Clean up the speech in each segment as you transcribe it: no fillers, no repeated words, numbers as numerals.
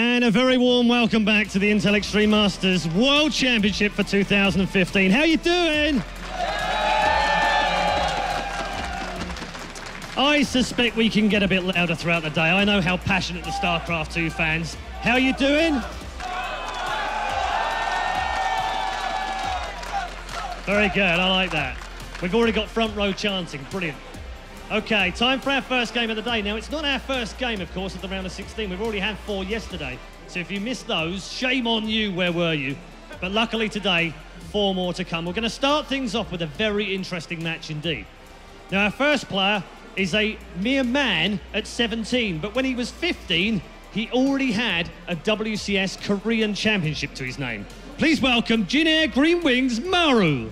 And a very warm welcome back to the Intel Extreme Masters World Championship for 2015. How you doing? I suspect we can get a bit louder throughout the day. I know how passionate the StarCraft 2 fans. How you doing? Very good, I like that. We've already got front row chanting, brilliant. Okay, time for our first game of the day. Now, it's not our first game, of course, at the round of 16. We've already had 4 yesterday. So if you missed those, shame on you, where were you? But luckily today, 4 more to come. We're going to start things off with a very interesting match indeed. Now, our first player is a mere man at 17, but when he was 15, he already had a WCS Korean Championship to his name. Please welcome Jin Air Green Wings, Maru.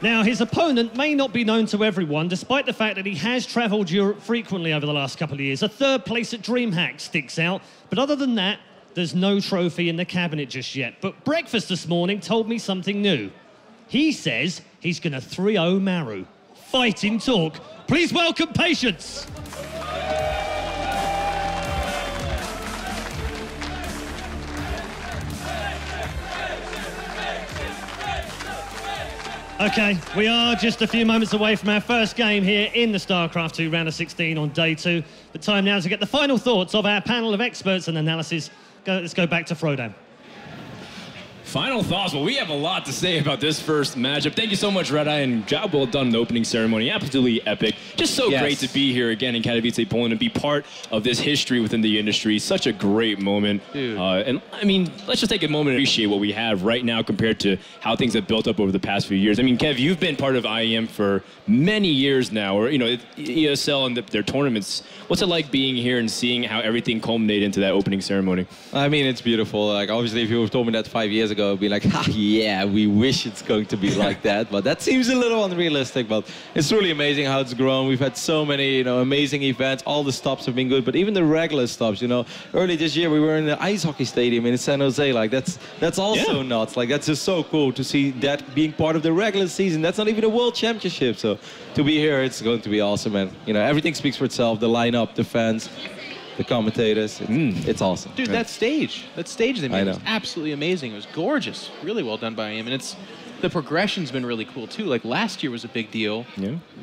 Now, his opponent may not be known to everyone, despite the fact that he has travelled Europe frequently over the last couple of years. A 3rd place at DreamHack sticks out, but other than that, there's no trophy in the cabinet just yet. But breakfast this morning told me something new. He says he's going to 3-0 Maru. Fighting talk. Please welcome Patience. Okay, we are just a few moments away from our first game here in the StarCraft 2 round of 16 on day 2. The time now to get the final thoughts of our panel of experts and analysis. Let's go back to Frodan. Final thoughts. Well, we have a lot to say about this first matchup. Thank you so much, Red Eye, and job well done in the opening ceremony. Absolutely epic. Just so great to be here again in Katowice, Poland, and be part of this history within the industry. Such a great moment. And I mean, let's just take a moment and appreciate what we have right now compared to how things have built up over the past few years. I mean, Kev, you've been part of IEM for many years now, or, you know, ESL and their tournaments. What's it like being here and seeing how everything culminated into that opening ceremony? I mean, it's beautiful. Like, obviously, if you told me that 5 years ago, I'd be like, ha, yeah, we wish it's going to be like that. But that seems a little unrealistic. But it's really amazing how it's grown. We've had so many, you know, amazing events. All the stops have been good, but even the regular stops, you know. Early this year, we were in the ice hockey stadium in San Jose. Like, that's also nuts. Like, that's just so cool to see that being part of the regular season. That's not even a World Championship. So to be here, it's going to be awesome. And, you know, everything speaks for itself. The lineup, the fans, the commentators, it's awesome. Dude, that stage they made was absolutely amazing. It was gorgeous. Really well done by him. And the progression's been really cool too. Like last year was a big deal,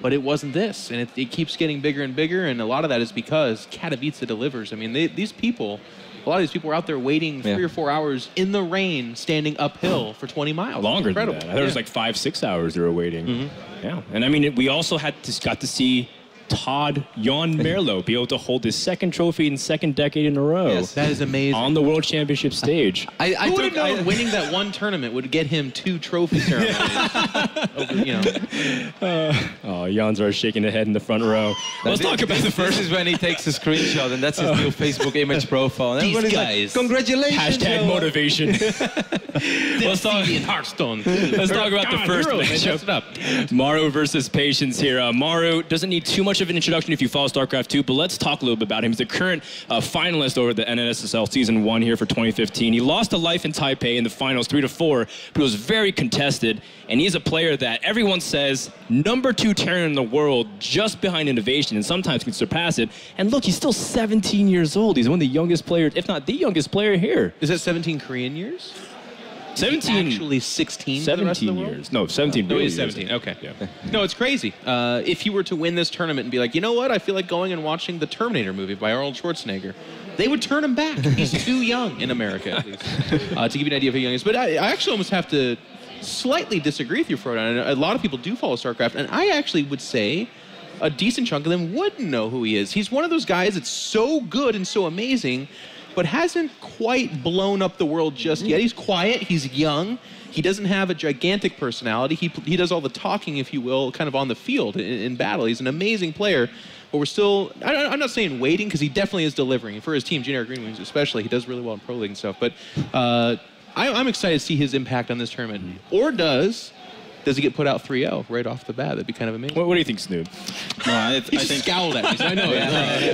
but it wasn't this. And it keeps getting bigger and bigger. And a lot of that is because Katowice delivers. I mean, these people, a lot of these people were out there waiting 3 or 4 hours in the rain, standing uphill for 20 miles. Longer than that. There was like 5-6 hours they were waiting. Yeah, and I mean, we also got to see Todd Jan Merlo be able to hold his 2nd trophy in 2nd decade in a row. Yes, that is amazing. On the World Championship stage. Who would have known winning that one tournament would get him 2 trophy ceremonies? Over, you know. Oh, Jan's are shaking the head in the front row. Let's talk about the first. This is when he takes a screenshot, and that's his new Facebook image profile. And these guys. Like, congratulations. Hashtag motivation. Let's talk in Hearthstone. Let's talk about the first matchup. Maru versus Patience here. Maru doesn't need too much of an introduction if you follow StarCraft 2, but let's talk a little bit about him. He's the current finalist over the NNSSL Season 1 here for 2015. He lost to Life in Taipei in the finals 3-4, but it was very contested, and he's a player that everyone says #2 Terran in the world, just behind Innovation, and sometimes can surpass it. And look, he's still 17 years old. He's one of the youngest players, if not the youngest player here. Is that 17 Korean years? 17. Actually 16 17 for the rest of the world? years. No, 17. No, he's 17. Okay. Yeah. No, it's crazy. If he were to win this tournament and be like, you know what? I feel like going and watching the Terminator movie by Arnold Schwarzenegger. They would turn him back. He's too young in America, at least. To give you an idea of how young he is. But I actually almost have to slightly disagree with you, Frodan. A lot of people do follow StarCraft, and I actually would say a decent chunk of them wouldn't know who he is. He's one of those guys that's so good and so amazing, but hasn't quite blown up the world just yet. He's quiet, he's young, he doesn't have a gigantic personality. He does all the talking, if you will, kind of on the field in battle. He's an amazing player, but we're still, I'm not saying waiting, because he definitely is delivering. For his team, Junior Green Wings especially, he does really well in Pro League and stuff, but I'm excited to see his impact on this tournament. Or does does he get put out 3-0 right off the bat? That'd be kind of amazing. What do you think, Snoop? No, I He just think scowled at me, so I know.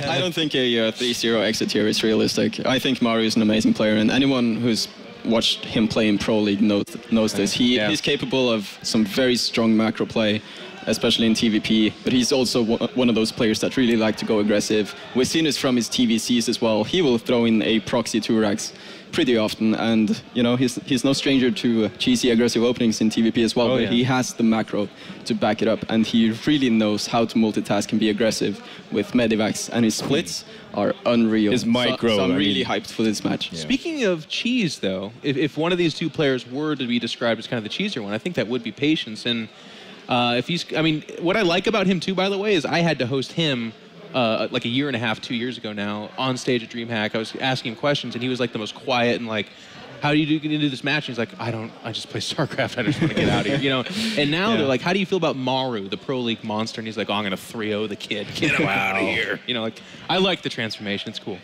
I don't think a 3-0 exit here is realistic. I think Maru is an amazing player, and anyone who's watched him play in Pro League knows this. He's capable of some very strong macro play, especially in TvP, but he's also one of those players that really like to go aggressive. We've seen this from his TVCs as well. He will throw in a proxy 2-rax pretty often, and he's no stranger to cheesy aggressive openings in TvP as well, but he has the macro to back it up, and he really knows how to multitask and be aggressive with medivacs, and his splits are unreal. His micro. So I'm really hyped for this match. Yeah. Speaking of cheese, though, if one of these two players were to be described as kind of the cheesier one, I think that would be Patience. And what I like about him too, by the way, is I had to host him like a year and a half, 2 years ago now, on stage at DreamHack. I was asking him questions, and he was like the most quiet and like, how do you get into this match? And he's like, I just play StarCraft. I just want to get out of here, And now they're like, how do you feel about Maru, the Pro League monster? And he's like, I'm going to 3-0 the kid. Get him out of here. I like the transformation. It's cool.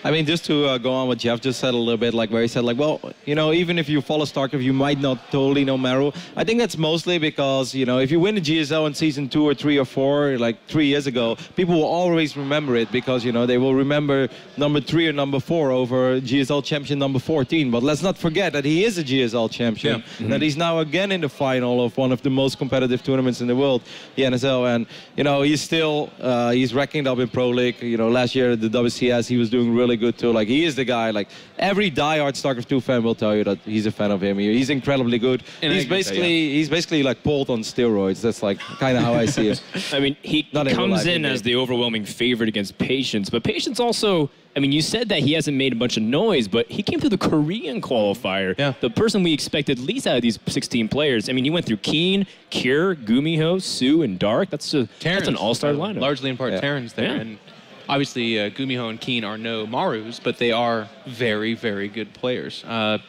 I mean, just to go on what Jeff just said a little bit, like where he said, like, well, even if you follow StarCraft, you might not totally know Maru. I think that's mostly because, if you win the GSL in season 2 or 3 or 4, like 3 years ago, people will always remember it because, they will remember number 3 or number 4 over GSL champion number 14. But let's not forget that he is a GSL champion, that he's now again in the final of one of the most competitive tournaments in the world, the NSL. And, he's still, he's racking up in Pro League. Last year at the WCS, he was doing really good too. Like, he is the guy. Like, every diehard StarCraft 2 fan will tell you that he's a fan of him. He's incredibly good. And he's basically like Bolt on steroids. That's like kind of how I see it. I mean, he comes in as the overwhelming favorite against Patience, but Patience also, you said that he hasn't made a bunch of noise, but he came through the Korean qualifier. Yeah. The person we expected least out of these 16 players. He went through Keen, Cure, Gumiho, Sue, and Dark. That's an all-star lineup. Largely in part Terrans there. Yeah. And obviously, Gumiho and Keen are no Marus, but they are very, very good players. I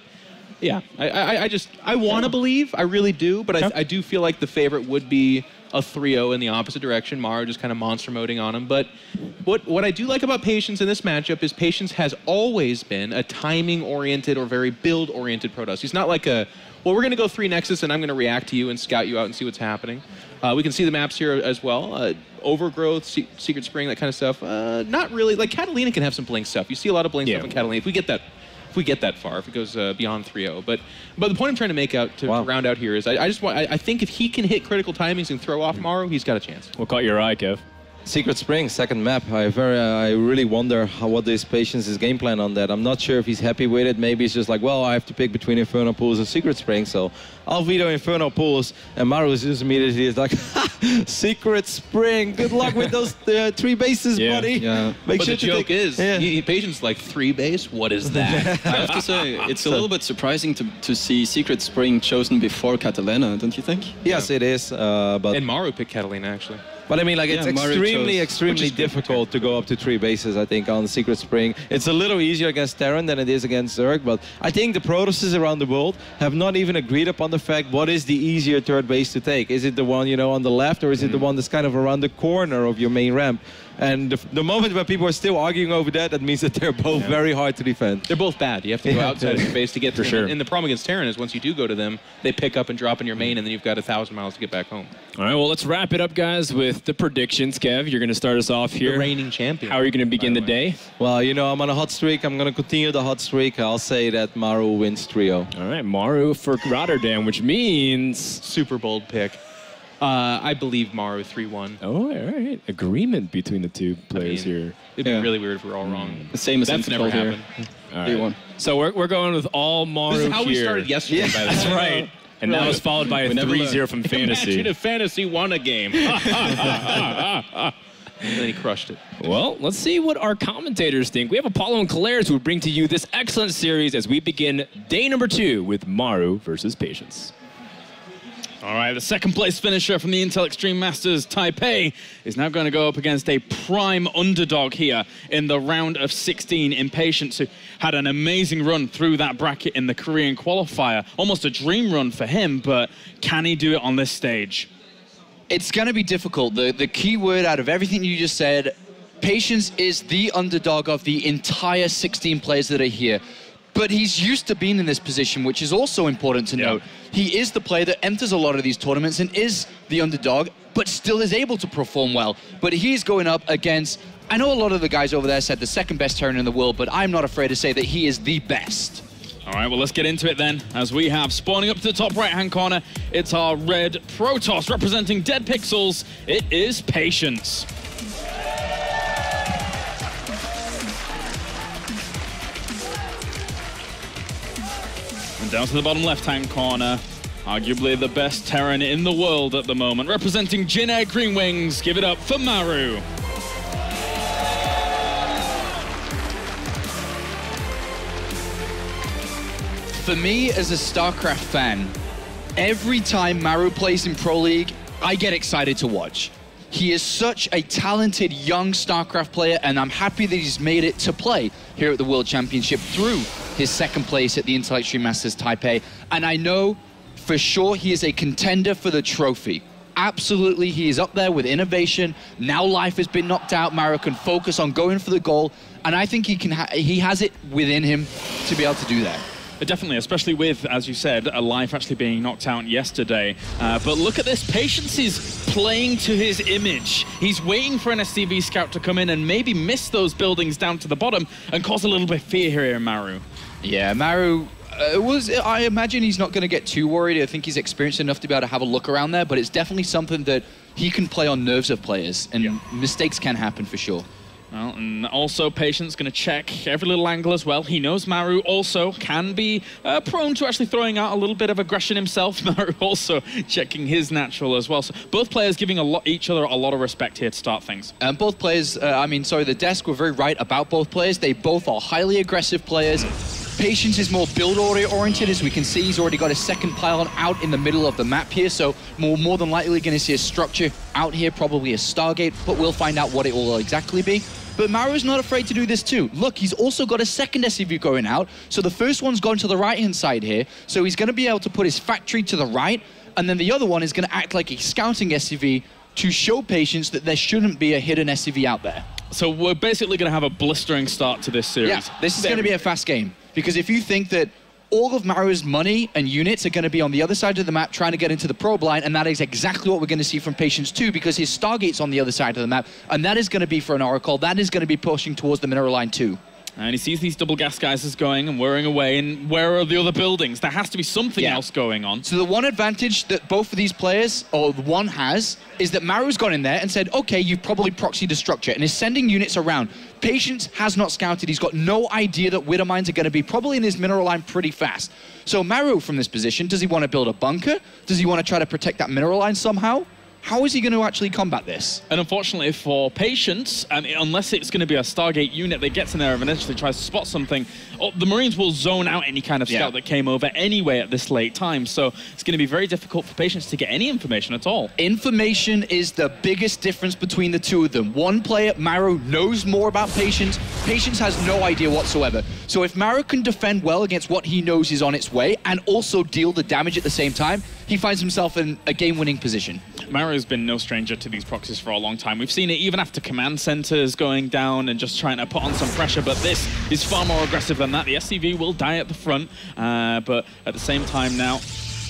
want to believe, I really do, but I do feel like the favorite would be a 3-0 in the opposite direction. Maru just kind of monster moding on him. But what I do like about Patience in this matchup is Patience has always been a timing-oriented or very build-oriented Protoss. He's not like we're going to go 3 Nexus and I'm going to react to you and scout you out and see what's happening. We can see the maps here as well. Overgrowth, Secret Spring, that kind of stuff. Not really. Like, Catalina can have some blink stuff. You see a lot of blink stuff in Catalina. If we get that far, if it goes beyond 3-0. But the point I'm trying to make out to round out here is I think if he can hit critical timings and throw off Maru, he's got a chance. What caught your eye, Kev? Secret Spring, second map. I really wonder what is Patience's game plan on that. I'm not sure if he's happy with it. Maybe it's just like, well, I have to pick between Inferno Pools and Secret Spring, so I'll veto Inferno Pools. And Maru is just immediately like, Secret Spring. Good luck with those 3 bases, buddy. Yeah. But the joke is, Patience like 3 base. What is that? I have to say, it's a little bit surprising to see Secret Spring chosen before Catalina, don't you think? Yes, it is. And Maru picked Catalina actually. But it's extremely difficult to go up to 3 bases, I think, on Secret Spring. It's a little easier against Terran than it is against Zerg, but I think the Protosses around the world have not even agreed upon the fact what is the easier 3rd base to take. Is it the one, on the left, or is it the one that's kind of around the corner of your main ramp? And the moment when people are still arguing over that means that they're both very hard to defend. They're both bad. You have to go outside of your base to get to them. And the problem against Terran is once you do go to them, they pick up and drop in your main, and then you've got 1,000 miles to get back home. All right, well, let's wrap it up, guys, with the predictions. Kev, you're going to start us off here. The reigning champion. How are you going to begin the day? Well, I'm on a hot streak. I'm going to continue the hot streak. I'll say that Maru wins 3-0. All right, Maru for Rotterdam, which means... Super bold pick. I believe Maru 3-1. Oh, all right. Agreement between the two players here. It'd be really weird if we're all wrong. The same as that's never happened. All right. So we're going with all Maru here. This is how we started yesterday, by the way. That's right. And that was followed by a 3-0 from Fantasy. Imagine if Fantasy won a game. And then he crushed it. Well, let's see what our commentators think. We have Apollo and Claire's who bring to you this excellent series as we begin day number 2 with Maru versus Patience. All right, the second place finisher from the Intel Extreme Masters, Taipei, is now going to go up against a prime underdog here in the round of 16 in Patience, who had an amazing run through that bracket in the Korean qualifier. Almost a dream run for him, but can he do it on this stage? It's going to be difficult. The key word out of everything you just said, Patience is the underdog of the entire 16 players that are here. but he's used to being in this position, which is also important to note. He is the player that enters a lot of these tournaments and is the underdog, but still is able to perform well. But he's going up against, I know a lot of the guys over there said the second best Terran in the world, but I'm not afraid to say that he is the best. All right, well, let's get into it then, as we have spawning up to the top right-hand corner, it's our red Protoss representing Dead Pixels. It is Patience. And down to the bottom left-hand corner, arguably the best Terran in the world at the moment, representing Jin Air Green Wings. Give it up for Maru. For me, as a StarCraft fan, every time Maru plays in Pro League, I get excited to watch. He is such a talented young StarCraft player, and I'm happy that he's made it to play here at the World Championship through his second place at the Intel Extreme Masters Taipei. And I know for sure he is a contender for the trophy. Absolutely, he is up there with innovation. Now life has been knocked out. Maru can focus on going for the goal, and I think he has it within him to be able to do that. Definitely, especially with, as you said, a life actually being knocked out yesterday. But look at this, Patience is playing to his image. He's waiting for an SCV scout to come in and maybe miss those buildings down to the bottom and cause a little bit of fear here in Maru. Yeah, Maru, I imagine he's not going to get too worried. I think he's experienced enough to be able to have a look around there, but it's definitely something that he can play on nerves of players, and mistakes can happen for sure. Well, and also Patience going to check every little angle as well. He knows Maru also can be prone to actually throwing out a little bit of aggression himself. Maru also checking his natural as well. So both players giving each other a lot of respect here to start things. And both players, the desk were very right about both players. They both are highly aggressive players. Patience is more build-oriented, as we can see. He's already got a second pylon out in the middle of the map here, so more than likely going to see a structure out here, probably a Stargate, but we'll find out what it will exactly be. But Maru's not afraid to do this too. Look, he's also got a second SCV going out, so the first one's gone to the right-hand side here, so he's going to be able to put his factory to the right, and then the other one is going to act like a scouting SCV to show Patience that there shouldn't be a hidden SCV out there. So we're basically going to have a blistering start to this series. Yeah, this is going to be a fast game, because if you think that all of Maru's money and units are going to be on the other side of the map trying to get into the probe line, and that is exactly what we're going to see from Patience too, because his Stargate's on the other side of the map, and that is going to be for an Oracle. That is going to be pushing towards the mineral line too. And he sees these double gas geysers going and whirring away, and where are the other buildings? There has to be something else going on. So the one advantage that both of these players, or one has, is that Maru's gone in there and said, okay, you've probably proxied a structure, and is sending units around. Patience has not scouted. He's got no idea that Widow mines are going to be probably in his mineral line pretty fast. So Maru, from this position, does he want to build a bunker? Does he want to try to protect that mineral line somehow? How is he going to actually combat this? And unfortunately for Patience, unless it's going to be a Stargate unit that gets in there and eventually tries to spot something, the Marines will zone out any kind of scout that came over anyway at this late time. So it's going to be very difficult for Patience to get any information at all. Information is the biggest difference between the two of them. One player, Maru, knows more about Patience. Patience has no idea whatsoever. So if Maru can defend well against what he knows is on its way and also deal the damage at the same time, he finds himself in a game-winning position. Maru has been no stranger to these proxies for a long time. We've seen it even after command centers going down and just trying to put on some pressure, but this is far more aggressive than that. The SCV will die at the front, but at the same time now,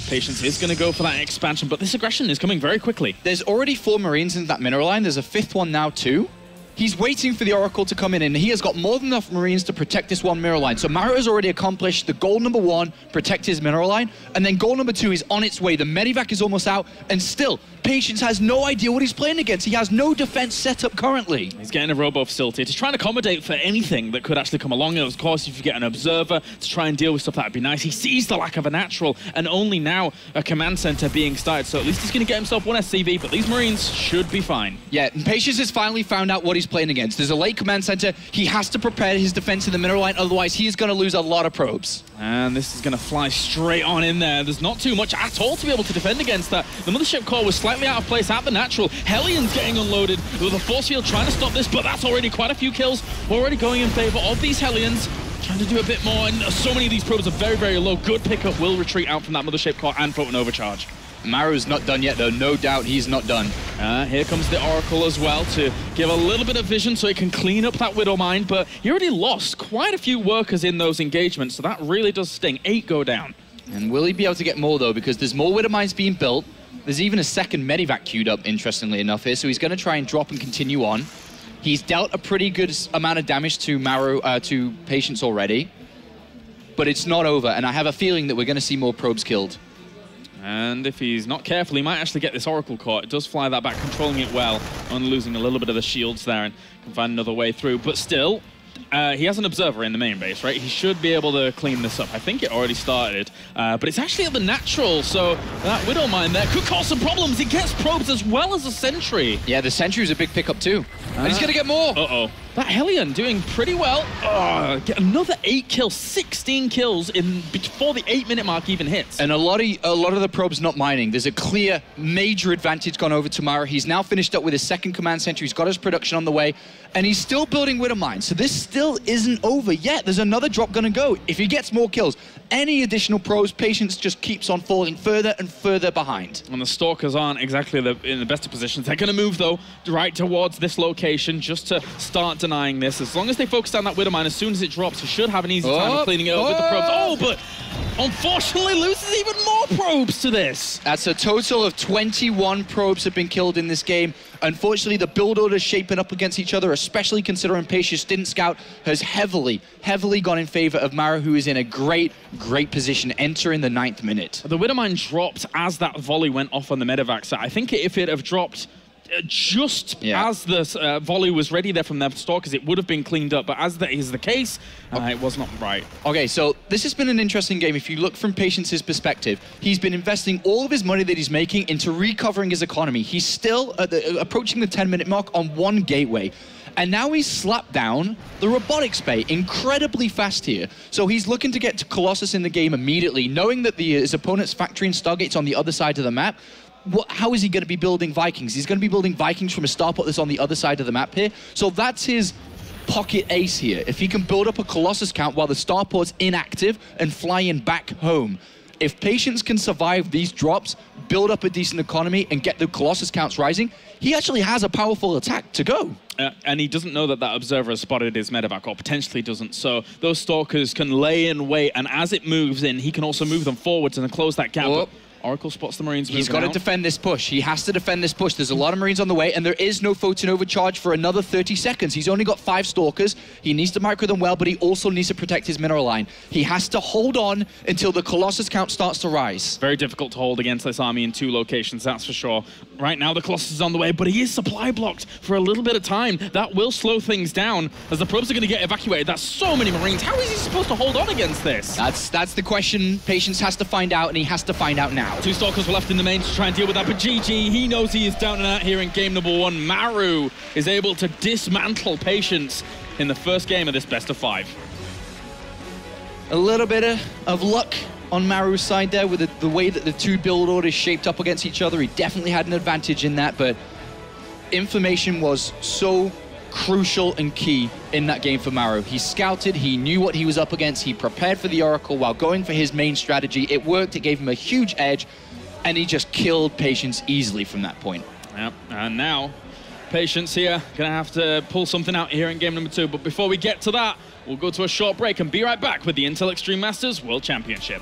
Patience is going to go for that expansion, but this aggression is coming very quickly. There's already 4 Marines in that mineral line. There's a 5th one now too. He's waiting for the Oracle to come in, and he has got more than enough Marines to protect this one mineral line. So Maru has already accomplished the goal number 1, protect his mineral line, and then goal number 2 is on its way. The medivac is almost out, and still, Patience has no idea what he's playing against. He has no defense set up currently. He's getting a robo facility to try and accommodate for anything that could actually come along. And of course, if you get an observer to try and deal with stuff, that'd be nice. He sees the lack of a natural, and only now a command center being started. So at least he's going to get himself one SCV, but these Marines should be fine. Yeah, and Patience has finally found out what he's playing against. There's a late command center. He has to prepare his defense in the mineral line, otherwise he's going to lose a lot of probes. And this is going to fly straight on in there. There's not too much at all to be able to defend against that. The mothership core was slightly out of place at the natural. Hellions getting unloaded with a force field trying to stop this, but that's already quite a few kills already going in favor of these Hellions. Trying to do a bit more, and so many of these probes are very, very low. Good pickup will retreat out from that mothership core and photon overcharge. Maru's not done yet, though. No doubt he's not done. Here comes the Oracle as well to give a little bit of vision so he can clean up that Widow Mine, but he already lost quite a few workers in those engagements, so that really does sting. 8 go down. And will he be able to get more, though? Because there's more Widow Mines being built. There's even a second Medivac queued up, interestingly enough, here, so he's going to try and drop and continue on. He's dealt a pretty good amount of damage to Maru, to Patience already, but it's not over, and I have a feeling that we're going to see more probes killed. And if he's not careful, he might actually get this Oracle caught. It does fly that back, controlling it well, only losing a little bit of the shields there and can find another way through. But still, he has an observer in the main base, right? He should be able to clean this up. I think it already started, but it's actually at the natural, so that Widow Mine there could cause some problems. He gets probes as well as a Sentry. Yeah, the Sentry is a big pickup too. And he's going to get more. Uh-oh. That Hellion doing pretty well. Get another 8 kills, 16 kills before the 8-minute mark even hits. And a lot of the probes not mining. There's a clear major advantage gone over to Maru. He's now finished up with his second command Sentry. He's got his production on the way, and he's still building Widow Mines. So this still isn't over yet. There's another drop going to go. If he gets more kills, any additional probes, Patience just keeps on falling further and further behind. And the Stalkers aren't exactly in the best of positions. They're going to move, though, right towards this location just to start denying this. As long as they focus on that Widow Mine, as soon as it drops, he should have an easy time of cleaning it up with the probes. Oh, but unfortunately loses even more probes to this. That's a total of 21 probes have been killed in this game. Unfortunately, the build orders shaping up against each other, especially considering Patience didn't scout, has heavily gone in favor of Maru, who is in a great position entering the 9th minute. The Widow Mine dropped as that volley went off on the medevac side. I think if it had dropped just as the volley was ready there from their Stalkers, it would have been cleaned up, but as that is the case, it was not right. Okay, so this has been an interesting game. If you look from Patience's perspective, he's been investing all of his money that he's making into recovering his economy. He's still approaching the 10-minute mark on 1 gateway. And now he's slapped down the robotics bay incredibly fast here. So he's looking to get to Colossus in the game immediately, knowing that his opponent's factory and Stargate's on the other side of the map. How is he going to be building Vikings? He's going to be building Vikings from a starport that's on the other side of the map here. So that's his pocket ace here. If he can build up a Colossus count while the starport's inactive and flying back home. If Patience can survive these drops, build up a decent economy, and get the Colossus counts rising, he actually has a powerful attack to go. And he doesn't know that that observer has spotted his medevac, or potentially doesn't. So those Stalkers can lay in wait, and as it moves in, he can also move them forwards and close that gap. Oh. Oracle spots the Marines. He's got to defend this push. He has to defend this push. There's a lot of Marines on the way, and there is no photon overcharge for another 30 seconds. He's only got 5 Stalkers. He needs to micro them well, but he also needs to protect his mineral line. He has to hold on until the Colossus count starts to rise. Very difficult to hold against this army in 2 locations, that's for sure. Right now, the Colossus is on the way, but he is supply blocked for a little bit of time. That will slow things down as the probes are going to get evacuated. That's so many Marines. How is he supposed to hold on against this? That's the question Patience has to find out, and he has to find out now. 2 Stalkers were left in the main to try and deal with that, but GG, he knows he is down and out here in game number 1. Maru is able to dismantle Patience in the first game of this best of 5. A little bit of luck on Maru's side there with the way that the 2 build orders shaped up against each other. He definitely had an advantage in that, but information was so crucial and key in that game for Maru. He scouted, he knew what he was up against, he prepared for the Oracle while going for his main strategy. It worked, it gave him a huge edge, and he just killed Patience easily from that point. Yep, and now Patience here gonna have to pull something out here in game number 2, but before we get to that, we'll go to a short break and be right back with the Intel Extreme Masters World Championship.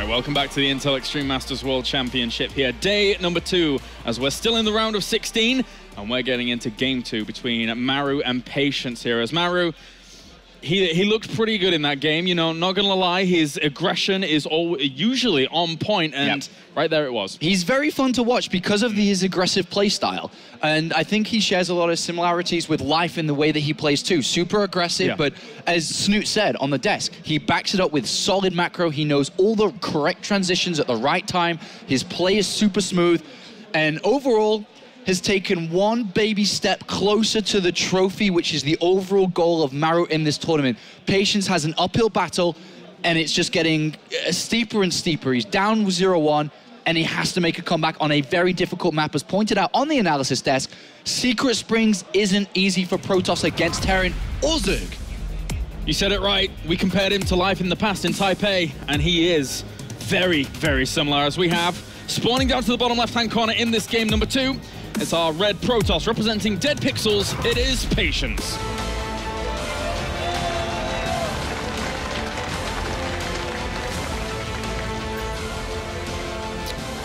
right, welcome back to the Intel Extreme Masters World Championship here. Day number 2, as we're still in the round of 16, and we're getting into game 2 between Maru and Patience here. As Maru, he looked pretty good in that game, you know, not gonna lie, his aggression is usually on point, and right there it was. He's very fun to watch because of his aggressive play style, and I think he shares a lot of similarities with Life in the way that he plays too. Super aggressive, but as Snoot said on the desk, he backs it up with solid macro, he knows all the correct transitions at the right time, his play is super smooth, and overall, has taken one baby step closer to the trophy, which is the overall goal of Maru in this tournament. Patience has an uphill battle, and it's just getting steeper and steeper. He's down 0-1, and he has to make a comeback on a very difficult map. As pointed out on the analysis desk, Secret Springs isn't easy for Protoss against Terran or Zerg. You said it right. We compared him to Life in the past in Taipei, and he is very, very similar. As we have spawning down to the bottom left-hand corner in this game number 2, it's our red Protoss representing Dead Pixels. It is Patience.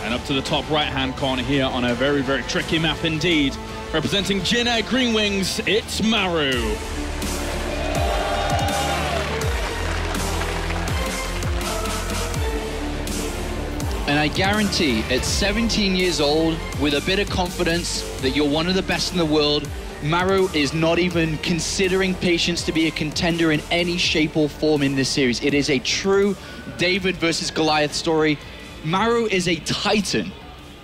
And up to the top right-hand corner here on a very, very tricky map indeed. Representing Jin Air Green Wings, it's Maru. And I guarantee, at 17 years old, with a bit of confidence that you're one of the best in the world, Maru is not even considering Patience to be a contender in any shape or form in this series. It is a true David versus Goliath story. Maru is a titan.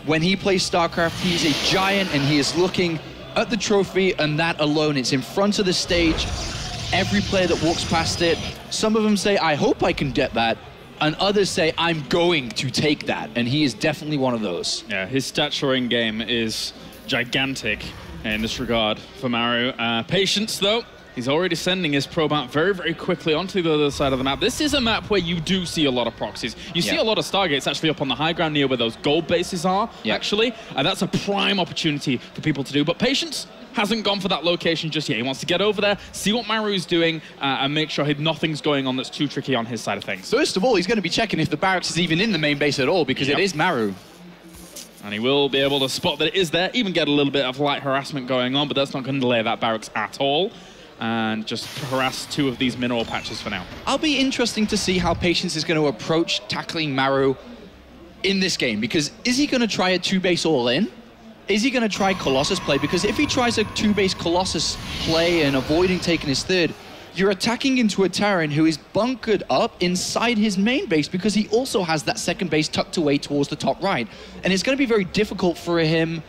When he plays StarCraft, he's a giant, and he is looking at the trophy, and that alone, it's in front of the stage. Every player that walks past it, some of them say, I hope I can get that. And others say, I'm going to take that. And he is definitely one of those. Yeah, his stature in game is gigantic in this regard for Maru. Patience, though, he's already sending his probe out very, very quickly onto the other side of the map. This is a map where you do see a lot of proxies. You see a lot of Stargates actually up on the high ground near where those gold bases are, actually. That's a prime opportunity for people to do. But Patience hasn't gone for that location just yet. He wants to get over there, see what Maru's doing, and make sure nothing's going on that's too tricky on his side of things. First of all, he's going to be checking if the barracks is even in the main base at all, because it is Maru. And he will be able to spot that it is there, even get a little bit of light harassment going on, but that's not going to delay that barracks at all. And just harass 2 of these mineral patches for now. I'll be interesting to see how Patience is going to approach tackling Maru in this game, because is he going to try a 2-base all-in? Is he going to try Colossus play? Because if he tries a 2-base Colossus play and avoiding taking his 3rd, you're attacking into a Terran who is bunkered up inside his main base, because he also has that 2nd base tucked away towards the top right. And it's going to be very difficult for him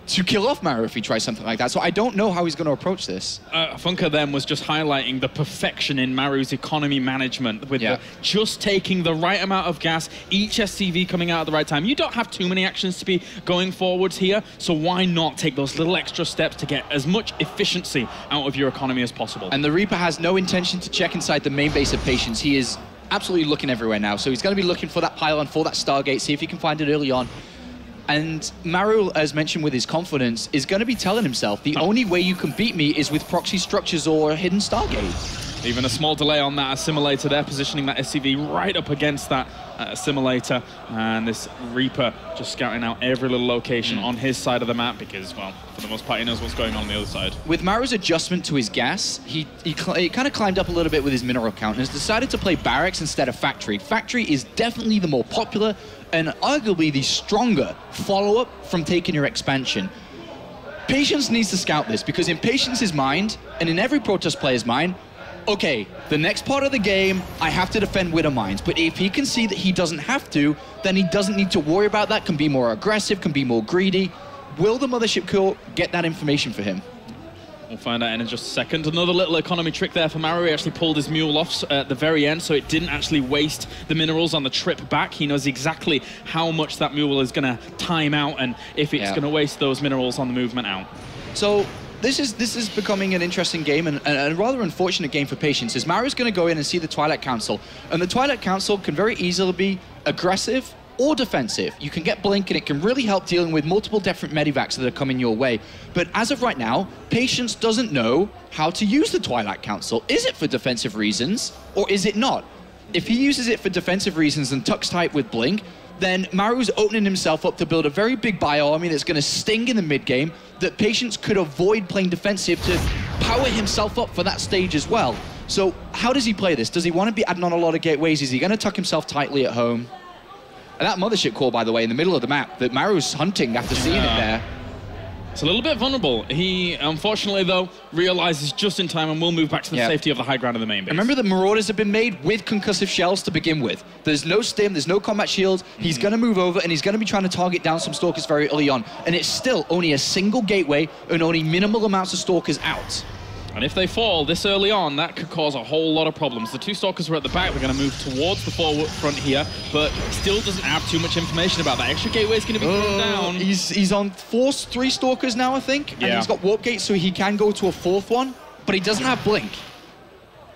to kill off Maru if he tries something like that. So I don't know how he's going to approach this. Funker then was just highlighting the perfection in Maru's economy management with just taking the right amount of gas, each SCV coming out at the right time. You don't have too many actions to be going forwards here, so why not take those little extra steps to get as much efficiency out of your economy as possible? And the Reaper has no intention to check inside the main base of Patience. He is absolutely looking everywhere now. So he's going to be looking for that pylon, for that Stargate, see if he can find it early on. And Maru, as mentioned with his confidence, is going to be telling himself, the only way you can beat me is with proxy structures or a hidden Stargate. Even a small delay on that assimilator there, positioning that SCV right up against that assimilator. And this Reaper just scouting out every little location on his side of the map because, well, for the most part, he knows what's going on the other side. With Maru's adjustment to his gas, he kind of climbed up a little bit with his mineral count and has decided to play barracks instead of factory. Factory is definitely the more popular and arguably the stronger follow-up from taking your expansion. Patience needs to scout this, because in Patience's mind, and in every Protoss player's mind, okay, the next part of the game, I have to defend Widow Mines, but if he can see that he doesn't have to, then he doesn't need to worry about that, can be more aggressive, can be more greedy. Will the Mothership Core get that information for him? We'll find out in just a second. Another little economy trick there for Maru. He actually pulled his mule off at the very end, so it didn't actually waste the minerals on the trip back. He knows exactly how much that mule is going to time out and if it's going to waste those minerals on the movement out. So this is becoming an interesting game and a rather unfortunate game for Patience, as Maru's going to go in and see the Twilight Council. And the Twilight Council can very easily be aggressive or defensive. You can get Blink and it can really help dealing with multiple different medivacs that are coming your way. But as of right now, Patience doesn't know how to use the Twilight Council. Is it for defensive reasons or is it not? if he uses it for defensive reasons and tucks tight with Blink, then Maru's opening himself up to build a very big bio army that's going to sting in the mid-game, that Patience could avoid playing defensive to power himself up for that stage as well. So how does he play this? Does he want to be adding on a lot of gateways? Is he going to tuck himself tightly at home? And that mothership core, by the way, in the middle of the map, that Maru's hunting after seeing it there. It's a little bit vulnerable. He, unfortunately, though, realizes just in time and will move back to the safety of the high ground of the main base. Remember that Marauders have been made with concussive shells to begin with. There's no stim, there's no combat shields. He's going to move over and he's going to be trying to target down some Stalkers very early on. And it's still only a single gateway and only minimal amounts of Stalkers out. And if they fall this early on, that could cause a whole lot of problems. The two Stalkers were at the back. They're going to move towards the forward front here, but still doesn't have too much information about that. Extra gateway is going to be thrown down. He's on 3 Stalkers now, I think. And he's got Warp Gate, so he can go to a 4th one, but he doesn't have Blink.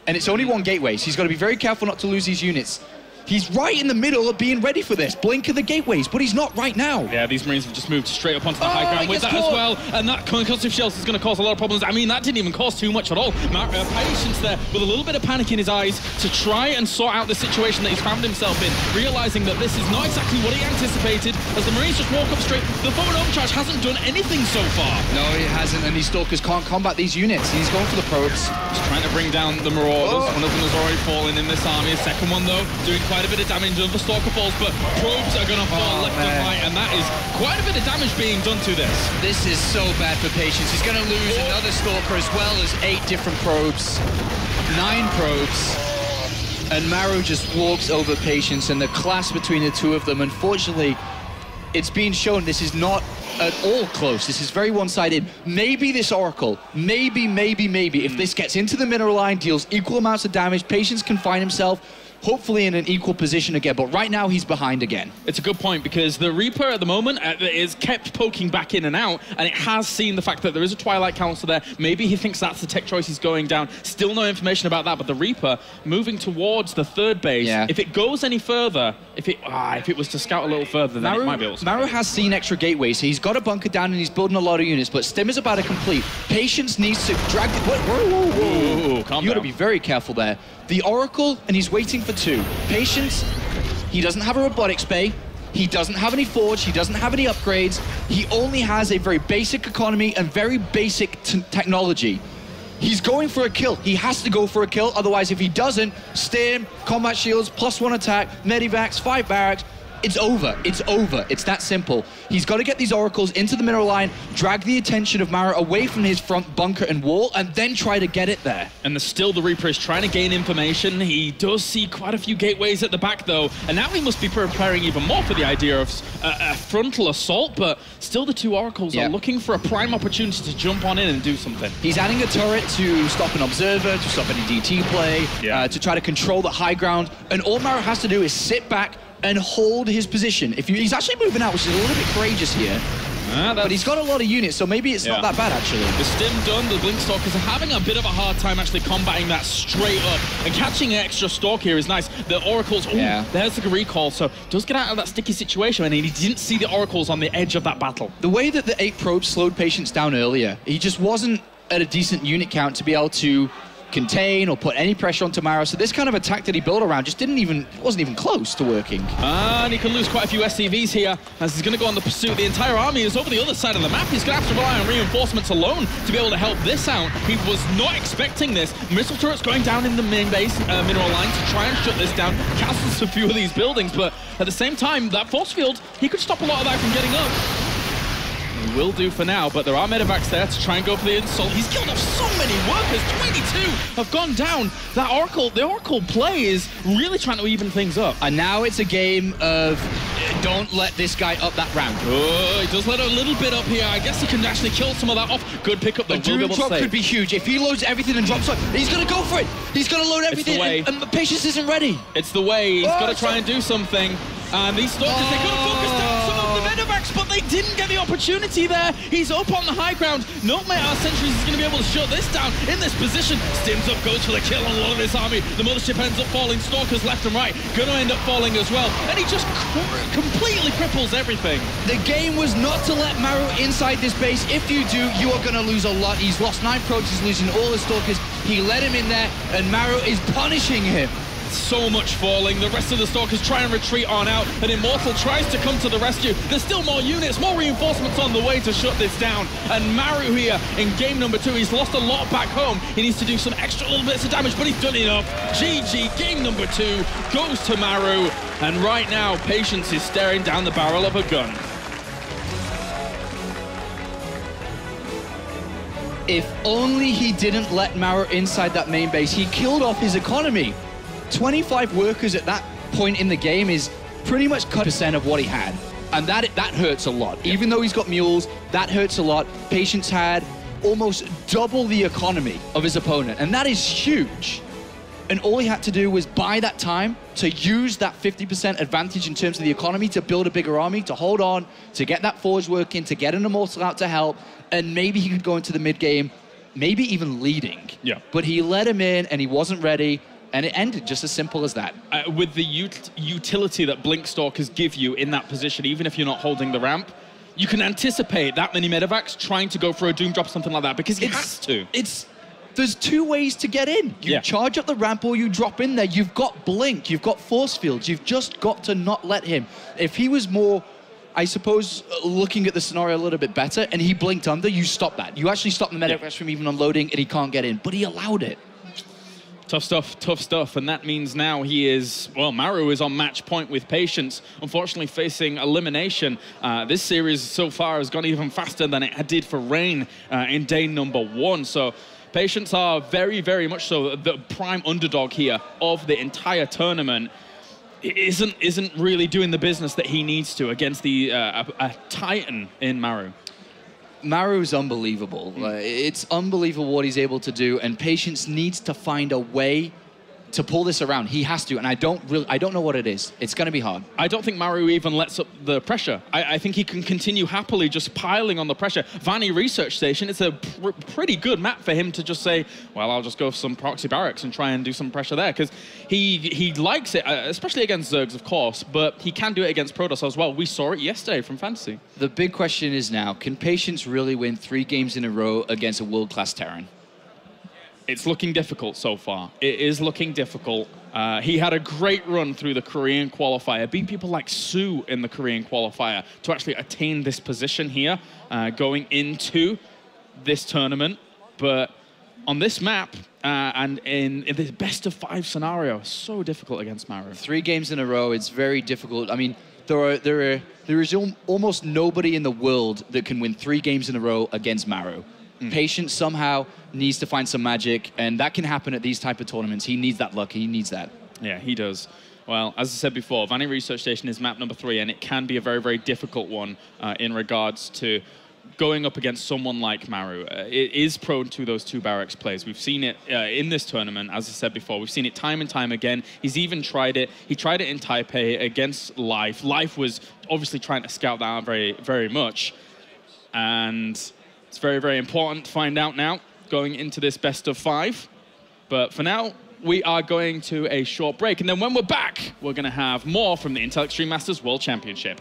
And it's only 1 gateway, so he's got to be very careful not to lose these units. He's right in the middle of being ready for this. Blink of the gateways, but he's not right now. Yeah, these Marines have just moved straight up onto the high ground with that as well. And that concussive shells is going to cause a lot of problems. I mean, that didn't even cause too much at all. Patience there with a little bit of panic in his eyes to try and sort out the situation that he's found himself in, realizing that this is not exactly what he anticipated. As the Marines just walk up straight, the forward overcharge hasn't done anything so far. No, he hasn't, and these Stalkers can't combat these units. He's going for the probes. Just trying to bring down the Marauders. One of them has already fallen in this army. A second one, though, doing quite a bit of damage. The Stalker falls, but probes are going to fall left and right, and that is quite a bit of damage being done to this. This is so bad for Patience. He's going to lose another Stalker as well as 8 different probes. 9 probes. And Maru just walks over Patience, and the clash between the two of them, unfortunately, it's being shown this is not at all close. This is very one-sided. Maybe this Oracle, maybe, if this gets into the mineral line, deals equal amounts of damage, Patience can find himself hopefully in an equal position again, but right now he's behind again. It's a good point, because the Reaper at the moment is kept poking back in and out, and it has seen the fact that there is a Twilight Council there. Maybe he thinks that's the tech choice he's going down. Still no information about that, but the Reaper moving towards the 3rd base. If it goes any further, if it was to scout a little further, then it might be able to. Maru has seen extra gateways, so he's got a bunker down and he's building a lot of units, but Stim is about to complete. Patience needs to drag the... Whoa. Calm You down. got to be very careful there. The Oracle, and he's waiting for 2. Patience, he doesn't have a robotics bay. He doesn't have any forge. He doesn't have any upgrades. He only has a very basic economy and very basic technology. He's going for a kill. He has to go for a kill. Otherwise, if he doesn't, Stim, combat shields, +1 attack, medivacs, 5 barracks, it's over. It's over. It's that simple. He's got to get these Oracles into the mineral line, drag the attention of Maru away from his front bunker and wall, and then try to get it there. And still the Reaper is trying to gain information. He does see quite a few gateways at the back, though, and now he must be preparing even more for the idea of a frontal assault, but still the 2 Oracles are looking for a prime opportunity to jump on in and do something. He's adding a turret to stop an observer, to stop any DT play, to try to control the high ground, and all Maru has to do is sit back and hold his position. He's actually moving out, which is a little bit courageous here. But he's got a lot of units, so maybe it's not that bad, actually. The Stim done, the Blink Stalkers are having a bit of a hard time actually combating that straight up. And catching an extra Stalk here is nice. The Oracles, there's the recall, so does get out of that sticky situation, and he didn't see the Oracles on the edge of that battle. The way that the 8 probes slowed Patience down earlier, he just wasn't at a decent unit count to be able to contain or put any pressure onto Maru, so this kind of attack that he built around just wasn't even close to working. And he can lose quite a few SCVs here as he's going to go on the pursuit. The entire army is over the other side of the map. He's going to have to rely on reinforcements alone to be able to help this out. He was not expecting this. Missile turrets going down in the main base mineral line to try and shut this down, castles a few of these buildings, but at the same time, that force field, he could stop a lot of that from getting up. Will do for now, but there are medevacs there to try and go for the insult. He's killed off so many workers. 22 have gone down. The Oracle play is really trying to even things up. And now it's a game of don't let this guy up that ramp. Oh, he does let a little bit up here. I guess he can actually kill some of that off. Good pickup, though. The Doom drop could be huge. If he loads everything and drops up, he's going to go for it. He's going to load everything, and the Patience isn't ready. It's the way. He's got to try and do something. And these Stalkers, they could have focused down some of the medevacs, but they didn't get the opportunity there. He's up on the high ground. No Metal Sentries is going to be able to shut this down in this position. Stims up, goes for the kill on a lot of this army. The mothership ends up falling. Stalkers left and right, going to end up falling as well. And he just completely cripples everything. The game was not to let Maru inside this base. If you do, you are going to lose a lot. He's lost 9 probes, he's losing all his Stalkers. He let him in there, and Maru is punishing him. so much falling. The rest of the Stalkers try and retreat on out, and Immortal tries to come to the rescue. There's still more units, more reinforcements on the way to shut this down. And Maru here in game number 2, he's lost a lot back home. He needs to do some extra little bits of damage, but he's done enough. GG, game number 2 goes to Maru. And right now, Patience is staring down the barrel of a gun. If only he didn't let Maru inside that main base. He killed off his economy. 25 workers at that point in the game is pretty much cut % of what he had. And that hurts a lot. Even though he's got mules, that hurts a lot. Patience had almost double the economy of his opponent. And that is huge. And all he had to do was buy that time to use that 50% advantage in terms of the economy to build a bigger army, to hold on, to get that forge working, to get an Immortal out to help, and maybe he could go into the mid-game, maybe even leading. Yeah. But he let him in, and he wasn't ready, and it ended just as simple as that. With the utility that Blink Stalkers give you in that position, even if you're not holding the ramp, you can anticipate that many medevacs trying to go for a Doom Drop, something like that, because he has to. There's 2 ways to get in. You charge up the ramp or you drop in there. You've got Blink, you've got force fields. You've just got to not let him. If he was more, I suppose, looking at the scenario a little bit better and he blinked under, you stop that. You actually stop the medevacs from even unloading and he can't get in. But he allowed it. Tough stuff, and that means now he is, well, Maru is on match point with Patience, unfortunately facing elimination. This series so far has gone even faster than it did for Rain in day number 1, so Patience are very, very much so the prime underdog here of the entire tournament. Isn't really doing the business that he needs to against the a titan in Maru. Maru's unbelievable. It's unbelievable what he's able to do, and Patience needs to find a way to pull this around. He has to, and I don't know what it is. It's going to be hard. I don't think Maru even lets up the pressure. I think he can continue happily just piling on the pressure. Vanny Research Station, it's a pretty good map for him to just say, well, I'll just go for some proxy barracks and try and do some pressure there, because he likes it, especially against Zergs, of course, but he can do it against Protoss as well. We saw it yesterday from Fantasy. The big question is now, can Patience really win 3 games in a row against a world-class Terran? It's looking difficult so far. It is looking difficult. He had a great run through the Korean qualifier, beat people like Su in the Korean qualifier to actually attain this position here going into this tournament. But on this map and in this best of 5 scenario, so difficult against Maru. 3 games in a row, it's very difficult. I mean, there is almost nobody in the world that can win 3 games in a row against Maru. Patience somehow needs to find some magic, and that can happen at these type of tournaments. He needs that luck. He needs that. Yeah, he does. Well, as I said before, Vanny Research Station is map number 3, and it can be a very, very difficult one in regards to going up against someone like Maru. It is prone to those 2 barracks plays. We've seen it in this tournament, as I said before. We've seen it time and time again. He's even tried it. He tried it in Taipei against Life. Life was obviously trying to scout that out very, very much. And it's very, very important to find out now going into this best of 5. But for now, we are going to a short break. And then when we're back, we're going to have more from the Intel Extreme Masters World Championship.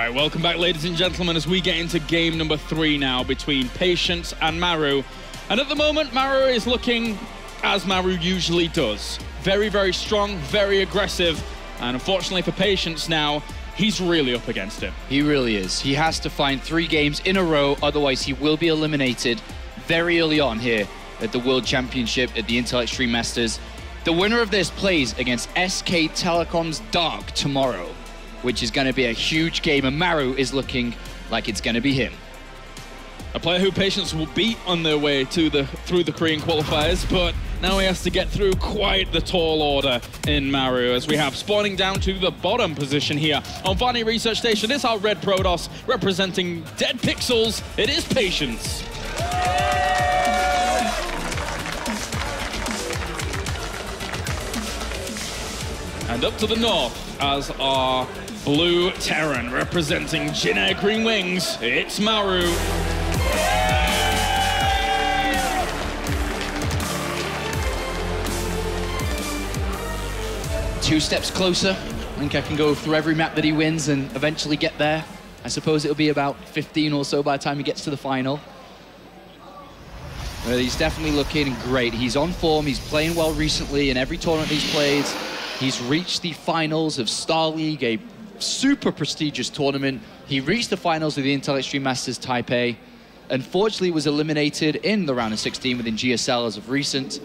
right, welcome back, ladies and gentlemen, as we get into game number 3 now between Patience and Maru. And at the moment, Maru is looking as Maru usually does. Very, very strong, very aggressive. And unfortunately for Patience now, he's really up against it. He really is. He has to find 3 games in a row, otherwise he will be eliminated very early on here at the World Championship at the Intel Extreme Masters. The winner of this plays against SK Telecom's Dark tomorrow, which is going to be a huge game, and Maru is looking like it's going to be him. A player who Patience will beat on their way to through the Korean qualifiers, but now he has to get through quite the tall order in Maru, as we have spawning down to the bottom position here on Vani Research Station. It's our red Protoss representing Dead Pixels. It is Patience. And up to the north as our blue Terran representing Jin Air Green Wings, it's Maru. 2 steps closer. I think I can go through every map that he wins and eventually get there. I suppose it'll be about 15 or so by the time he gets to the final. But he's definitely looking great. He's on form, he's playing well recently in every tournament he's played. He's reached the finals of Star League, a super prestigious tournament. He reached the finals of the Intel Extreme Masters Taipei. Unfortunately, was eliminated in the round of 16 within GSL as of recent,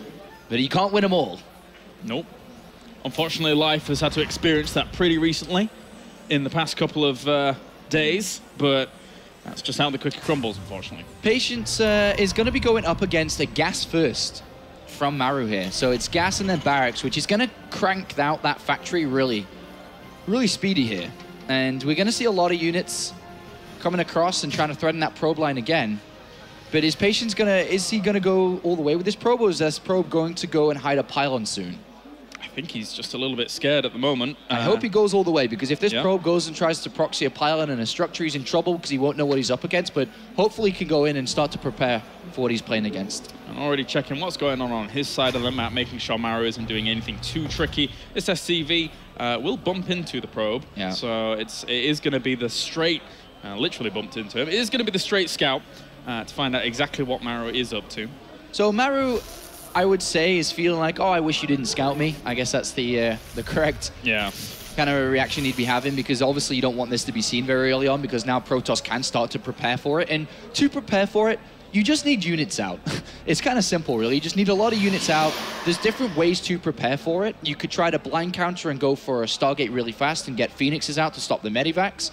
but he can't win them all. Nope. Unfortunately, Life has had to experience that pretty recently in the past couple of days, but that's just how the cookie crumbles, unfortunately. Patience is going to be going up against a gas first from Maru here. So it's gas and then barracks, which is going to crank out that factory really speedy here. And we're going to see a lot of units coming across and trying to threaten that probe line again. But is Patience is he gonna go all the way with this probe, or is this probe going to go and hide a pylon soon? I think he's just a little bit scared at the moment. I hope he goes all the way, because if this probe goes and tries to proxy a pylon and a structure, he's in trouble because he won't know what he's up against, but hopefully he can go in and start to prepare for what he's playing against. I'm already checking what's going on his side of the map, making sure Maru isn't doing anything too tricky. This SCV will bump into the probe, so it is going to be the straight, literally bumped into him, it is going to be the straight scout to find out exactly what Maru is up to. So Maru, I would say, is feeling like, oh, I wish you didn't scout me. I guess that's the correct kind of a reaction he'd be having, because obviously you don't want this to be seen very early on, because now Protoss can start to prepare for it. And to prepare for it, you just need units out. It's kind of simple, really. You just need a lot of units out. There's different ways to prepare for it. You could try to blind counter and go for a Stargate really fast and get Phoenixes out to stop the medivacs.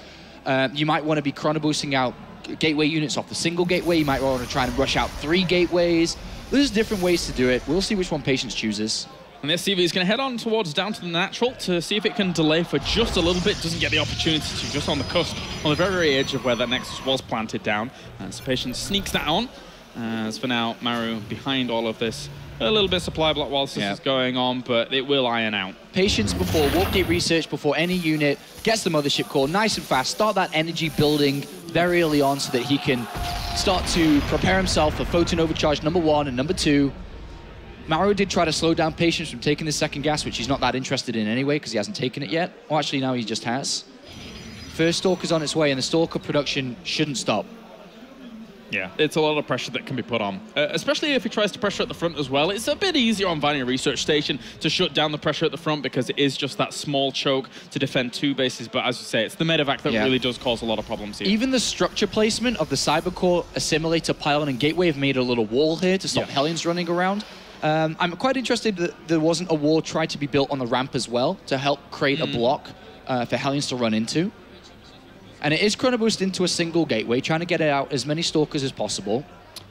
You might want to be chrono boosting out gateway units off the single gateway. You might want to try and rush out 3 gateways. There's different ways to do it. We'll see which one Patience chooses. And the SCV is going to head on towards down to the natural to see if it can delay for just a little bit. Doesn't get the opportunity to, just on the cusp, on the very, very edge of where that Nexus was planted down. So Patience sneaks that on. As for now, Maru behind all of this. A little bit of supply block whilst this is going on, but it will iron out. Patience before Warpgate research, before any unit gets the mothership core nice and fast. Start that energy building very early on so that he can start to prepare himself for photon overcharge number 1 and number 2. Maru did try to slow down Patience from taking the second gas, which he's not that interested in anyway because he hasn't taken it yet. Well, actually, now he just has. First Stalker's on its way, and the Stalker production shouldn't stop. Yeah, it's a lot of pressure that can be put on, especially if he tries to pressure at the front as well. It's a bit easier on Vani Research Station to shut down the pressure at the front because it is just that small choke to defend 2 bases. But as you say, it's the medevac that really does cause a lot of problems here. Even the structure placement of the Cybercore Assimilator, Pylon, and Gateway have made a little wall here to stop Hellions running around. I'm quite interested that there wasn't a wall tried to be built on the ramp as well to help create a block for Hellions to run into. And it is chrono boost into a single gateway, trying to get it out as many Stalkers as possible.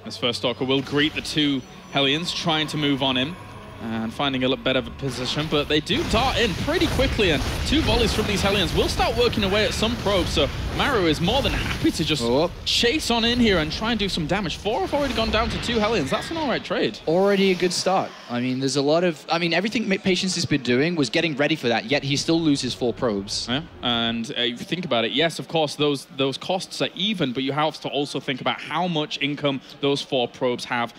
This first Stalker will greet the 2 Hellions, trying to move on him and finding a little better position, but they do dart in pretty quickly, and 2 volleys from these Hellions will start working away at some probes, so Maru is more than happy to just chase on in here and try and do some damage. 4 have already gone down to 2 Hellions. That's an alright trade. Already a good start. I mean, there's a lot of... I mean, everything Patience has been doing was getting ready for that, yet he still loses 4 probes. Yeah, and if you think about it, yes, of course, those costs are even, but you have to also think about how much income those 4 probes have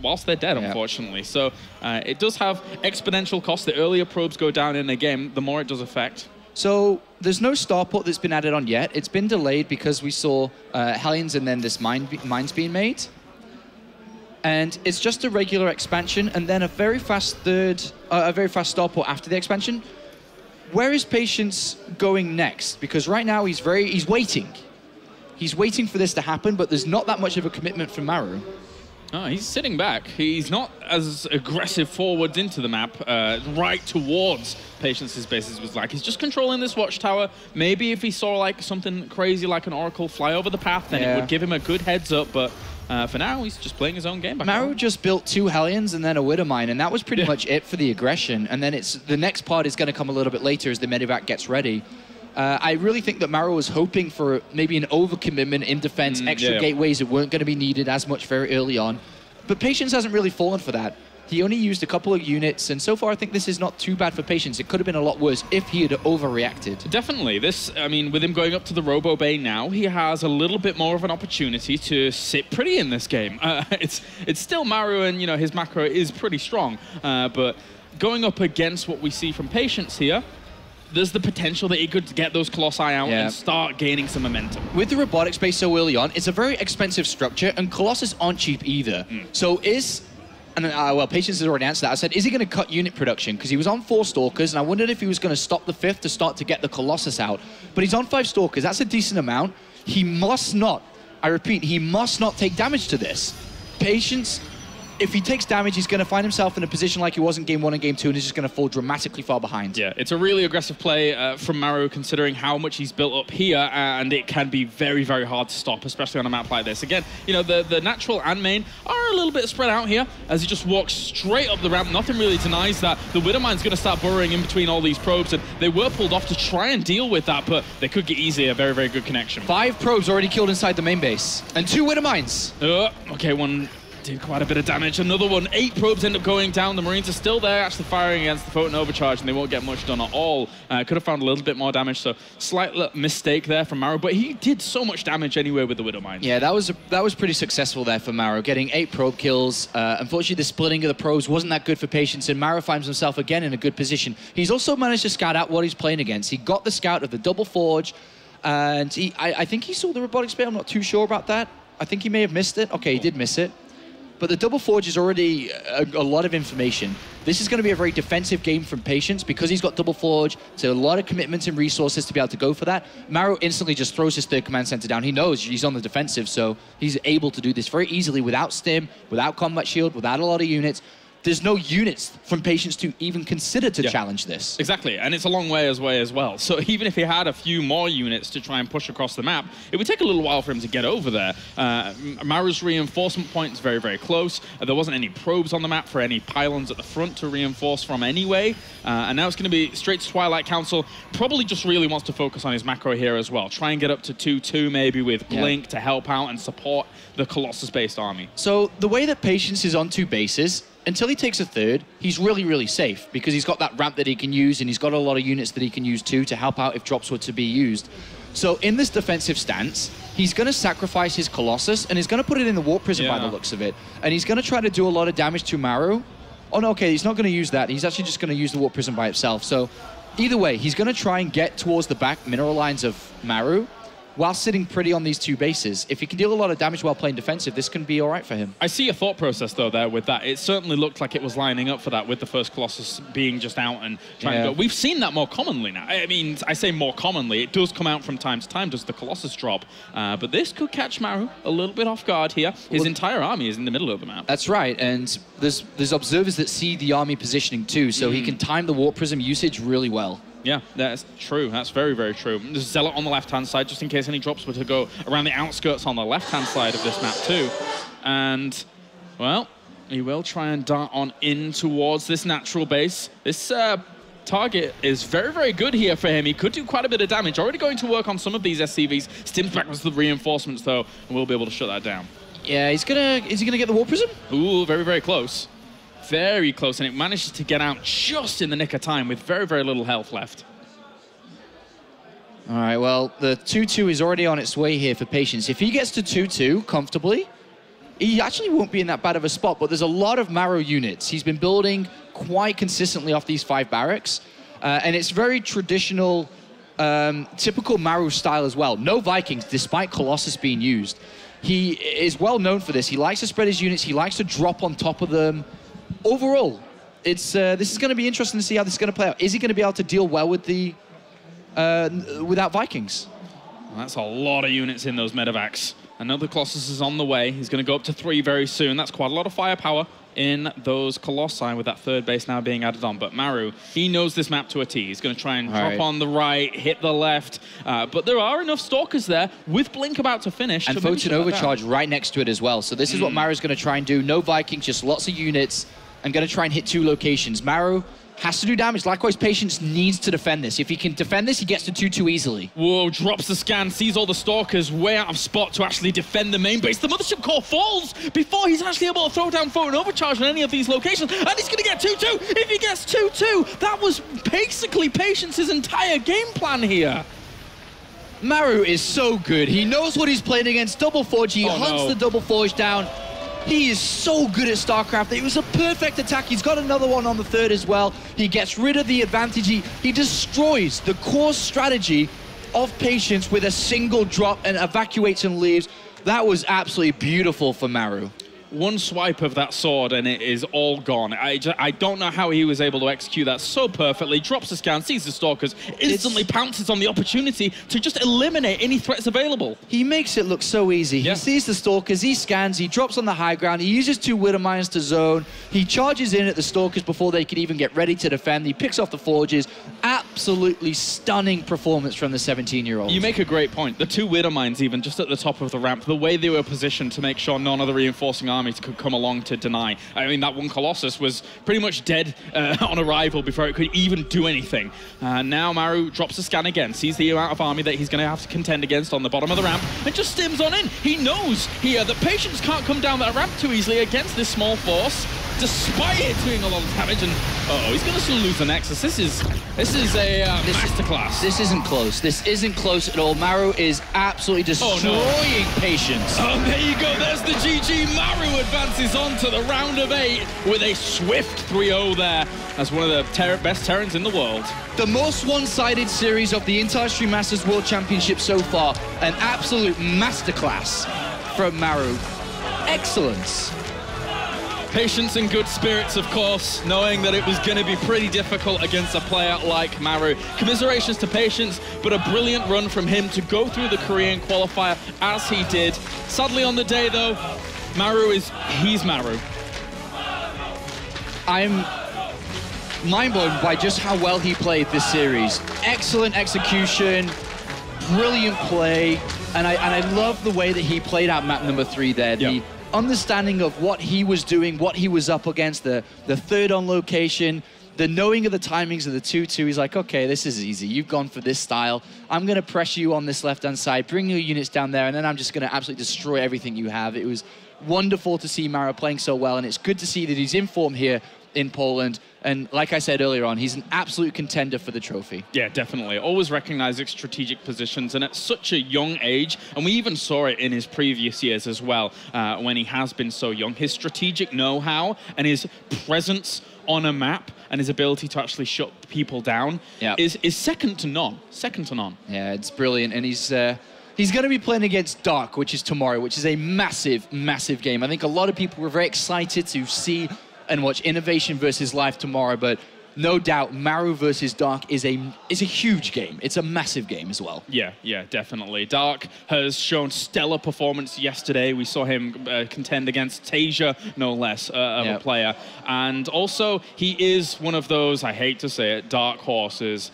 whilst they're dead, unfortunately. So it does have exponential costs. The earlier probes go down in a game, the more it does affect. So there's no starport that's been added on yet. It's been delayed because we saw Hellions and then this mines being made. And it's just a regular expansion and then a very fast starport after the expansion. Where is Patience going next? Because right now he's waiting. He's waiting for this to happen, but there's not that much of a commitment from Maru. Oh, he's sitting back. He's not as aggressive forwards into the map, right towards Patience's bases was like. He's just controlling this watchtower. Maybe if he saw like something crazy like an Oracle fly over the path, then it would give him a good heads up, but for now, he's just playing his own game. Maru just built 2 Hellions and then a Widowmine, and that was pretty much it for the aggression. And then the next part is going to come a little bit later as the medevac gets ready. I really think that Maru was hoping for maybe an overcommitment in defense, extra gateways that weren't going to be needed as much very early on. But Patience hasn't really fallen for that. He only used a couple of units, and so far I think this is not too bad for Patience. It could have been a lot worse if he had overreacted. Definitely. This, I mean, with him going up to the Robo Bay now, he has a little bit more of an opportunity to sit pretty in this game. It's still Maru, and you know his macro is pretty strong, but going up against what we see from Patience here, there's the potential that he could get those Colossi out and start gaining some momentum. With the robotics base so early on, it's a very expensive structure, and Colossus aren't cheap either. So well, Patience has already answered that. I said, is he going to cut unit production? Because he was on 4 Stalkers, and I wondered if he was going to stop the 5th to start to get the Colossus out. But he's on 5 Stalkers. That's a decent amount. He must not, I repeat, he must not take damage to this. Patience, if he takes damage, he's going to find himself in a position like he was in Game 1 and Game 2, and he's just going to fall dramatically far behind. Yeah, it's a really aggressive play from Maru, considering how much he's built up here, and it can be very, very hard to stop, especially on a map like this. Again, you know, the natural and main are a little bit spread out here, as he just walks straight up the ramp. Nothing really denies that. The Widowmine's going to start burrowing in between all these probes, and they were pulled off to try and deal with that, but they could get easily a very, very good connection. 5 probes already killed inside the main base, and 2 Widowmines. Okay, one did quite a bit of damage. Another one, 8 probes end up going down. The Marines are still there, actually firing against the Photon Overcharge, and they won't get much done at all. Could have found a little bit more damage, so slight mistake there from Maru, but he did so much damage anyway with the Widowmine. Yeah, that was pretty successful there for Maru, getting 8 probe kills. Unfortunately, the splitting of the probes wasn't that good for Patience, and Maru finds himself again in a good position. He's also managed to scout out what he's playing against. He got the scout of the Double Forge, and I think he saw the robotics bay. I'm not too sure about that. I think he may have missed it. Okay, he did miss it. But the Double Forge is already a lot of information. This is going to be a very defensive game from Patience because he's got Double Forge, so a lot of commitments and resources to be able to go for that. Maru instantly just throws his 3rd command center down. He knows he's on the defensive, so he's able to do this very easily without stim, without combat shield, without a lot of units. There's no units from Patience to even consider to challenge this. Exactly, and it's a long way as well. So even if he had a few more units to try and push across the map, it would take a little while for him to get over there. Maru's reinforcement point is very, very close. There wasn't any probes on the map for any pylons at the front to reinforce from anyway. And now it's going to be straight to Twilight Council. Probably just really wants to focus on his macro here as well. Try and get up to 2-2 maybe with Blink to help out and support the Colossus-based army. So the way that Patience is on 2 bases, until he takes a 3rd, he's really, really safe because he's got that ramp that he can use, and he's got a lot of units that he can use too to help out if drops were to be used. So in this defensive stance, he's going to sacrifice his Colossus, and he's going to put it in the Warp Prison by the looks of it. And he's going to try to do a lot of damage to Maru. Oh, no, okay, he's not going to use that. He's actually just going to use the Warp Prison by itself. So either way, he's going to try and get towards the back mineral lines of Maru while sitting pretty on these 2 bases. If he can deal a lot of damage while playing defensive, this can be all right for him. I see a thought process, though, there with that. It certainly looked like it was lining up for that with the first Colossus being just out and trying to go. We've seen that more commonly now. I mean, I say more commonly. It does come out from time to time, does the Colossus drop. But this could catch Maru a little bit off guard here. His entire army is in the middle of the map. That's right, and there's observers that see the army positioning too, so he can time the Warp Prism usage really well. Yeah, that's true. That's very, very true. There's Zealot on the left-hand side, just in case any drops were to go around the outskirts on the left-hand side of this map too. And, well, he will try and dart on in towards this natural base. This target is very, very good here for him. He could do quite a bit of damage. Already going to work on some of these SCVs. Stims back with the reinforcements, though, and we'll be able to shut that down. Yeah, is he gonna get the Warp Prism? Ooh, very, very close. Very close, and it manages to get out just in the nick of time with very, very little health left. All right, well, the 2-2 is already on its way here for Patience. If he gets to 2-2 comfortably, he actually won't be in that bad of a spot, but there's a lot of Maru units. He's been building quite consistently off these 5 barracks, and it's very traditional typical Maru style as well. No Vikings, despite Colossus being used. He is well known for this. He likes to spread his units. He likes to drop on top of them. Overall, this is going to be interesting to see how this is going to play out. Is he going to be able to deal well with the without Vikings? Well, that's a lot of units in those medevacs. Another Colossus is on the way. He's going to go up to 3 very soon. That's quite a lot of firepower in those Colossi with that third base now being added on. But Maru, he knows this map to a T. He's going to try and drop on the right, hit the left. But there are enough Stalkers there with Blink about to finish. And Photon Overcharge right next to it as well. So this is what Maru's going to try and do. No Vikings, just lots of units. I'm going to try and hit 2 locations. Maru has to do damage. Likewise, Patience needs to defend this. If he can defend this, he gets to 2-2 easily. Whoa, drops the scan, sees all the Stalkers way out of spot to actually defend the main base. The Mothership Core falls before he's actually able to throw down Photon Overcharge on any of these locations, and he's going to get 2-2. If he gets 2-2, that was basically Patience's entire game plan here. Maru is so good. He knows what he's playing against. Double Forge, he hunts the Double Forge down. He is so good at StarCraft. It was a perfect attack. He's got another one on the third as well. He gets rid of the advantage. He destroys the core strategy of Patience with a single drop and evacuates and leaves. That was absolutely beautiful for Maru. One swipe of that sword and it is all gone. I don't know how he was able to execute that so perfectly. Drops the scan, sees the Stalkers, instantly pounces on the opportunity to just eliminate any threats available. He makes it look so easy. He sees the Stalkers, he scans, he drops on the high ground, he uses 2 Widow Mines to zone, he charges in at the Stalkers before they can even get ready to defend, he picks off the Forges. Absolutely stunning performance from the 17-year-old. You make a great point. The 2 Widow Mines even just at the top of the ramp, the way they were positioned to make sure none of the reinforcing armies could come along to deny. I mean, that one Colossus was pretty much dead on arrival before it could even do anything. Now Maru drops a scan again, sees the amount of army that he's going to have to contend against on the bottom of the ramp, and just stims on in. He knows here that Patience can't come down that ramp too easily against this small force, despite it doing a lot of damage, and he's going to lose the Nexus. This is a masterclass. This isn't close. This isn't close at all. Maru is absolutely destroying Patience. Oh, there you go. There's the GG. Maru advances on to the round of 8 with a swift 3-0 there as one of the best Terrans in the world. The most one-sided series of the Intel Extreme Masters World Championship so far. An absolute masterclass from Maru. Excellence. Patience and good spirits, of course, knowing that it was going to be pretty difficult against a player like Maru. Commiserations to Patience, but a brilliant run from him to go through the Korean qualifier as he did. Sadly on the day, though, he's Maru. I'm mind-blown by just how well he played this series. Excellent execution, brilliant play, and I love the way that he played out map number 3 there. The understanding of what he was doing, what he was up against, the third on location, the knowing of the timings of the 2-2. He's like, okay, this is easy. You've gone for this style. I'm going to pressure you on this left-hand side, bring your units down there, and then I'm just going to absolutely destroy everything you have. It was wonderful to see Maru playing so well, and it's good to see that he's in form here in Poland. And like I said earlier on, he's an absolute contender for the trophy. Yeah, definitely. Always recognizing strategic positions, and at such a young age, and we even saw it in his previous years as well, when he has been so young. His strategic know-how and his presence on a map and his ability to actually shut people down is second to none. Second to none. Yeah, it's brilliant, and he's going to be playing against Dark, which is tomorrow, which is a massive, massive game. I think a lot of people were very excited to see and watch Innovation versus Life tomorrow, but no doubt Maru versus Dark is a huge game. It's a massive game as well. Yeah, definitely. Dark has shown stellar performance yesterday. We saw him contend against Tasia, no less, of a player. And also, he is one of those, I hate to say it, dark horses,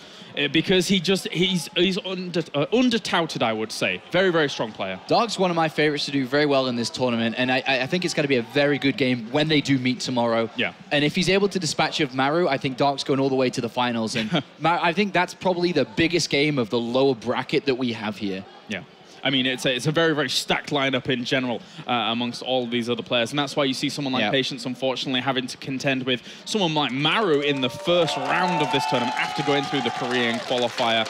because he's under-touted, I would say. Very, very strong player. Dark's one of my favorites to do very well in this tournament, and I think it's going to be a very good game when they do meet tomorrow. Yeah. And if he's able to dispatch of Maru, I think Dark's going all the way to the finals, and I think that's probably the biggest game of the lower bracket that we have here. Yeah. I mean, it's a very, very stacked lineup in general amongst all of these other players. And that's why you see someone like Patience, unfortunately, having to contend with someone like Maru in the first round of this tournament after going through the Korean qualifier.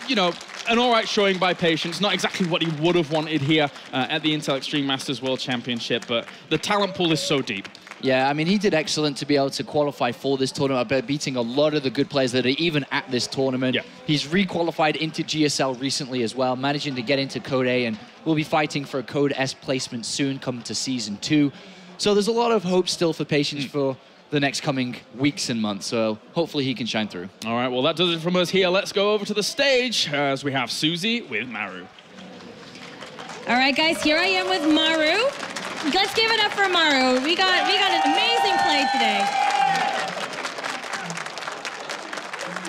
You know, an all right showing by Patience. Not exactly what he would have wanted here at the Intel Extreme Masters World Championship, but the talent pool is so deep. Yeah, I mean, he did excellent to be able to qualify for this tournament by beating a lot of the good players that are even at this tournament. Yeah. He's re-qualified into GSL recently as well, managing to get into Code A, and will be fighting for a Code S placement soon, come to Season 2. So there's a lot of hope still for Patience for the next coming weeks and months, so hopefully he can shine through. All right, well, that does it from us here. Let's go over to the stage as we have Susie with Maru. All right, guys, here I am with Maru. Let's give it up for Maru. We got an amazing play today.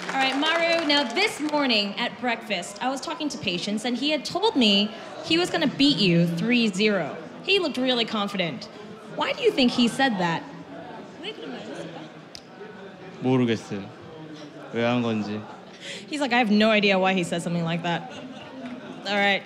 All right, Maru, now this morning at breakfast, I was talking to Patience, and he had told me he was going to beat you 3-0. He looked really confident. Why do you think he said that? 모르겠어요. 왜 한 건지. He's like, I have no idea why he said something like that. All right.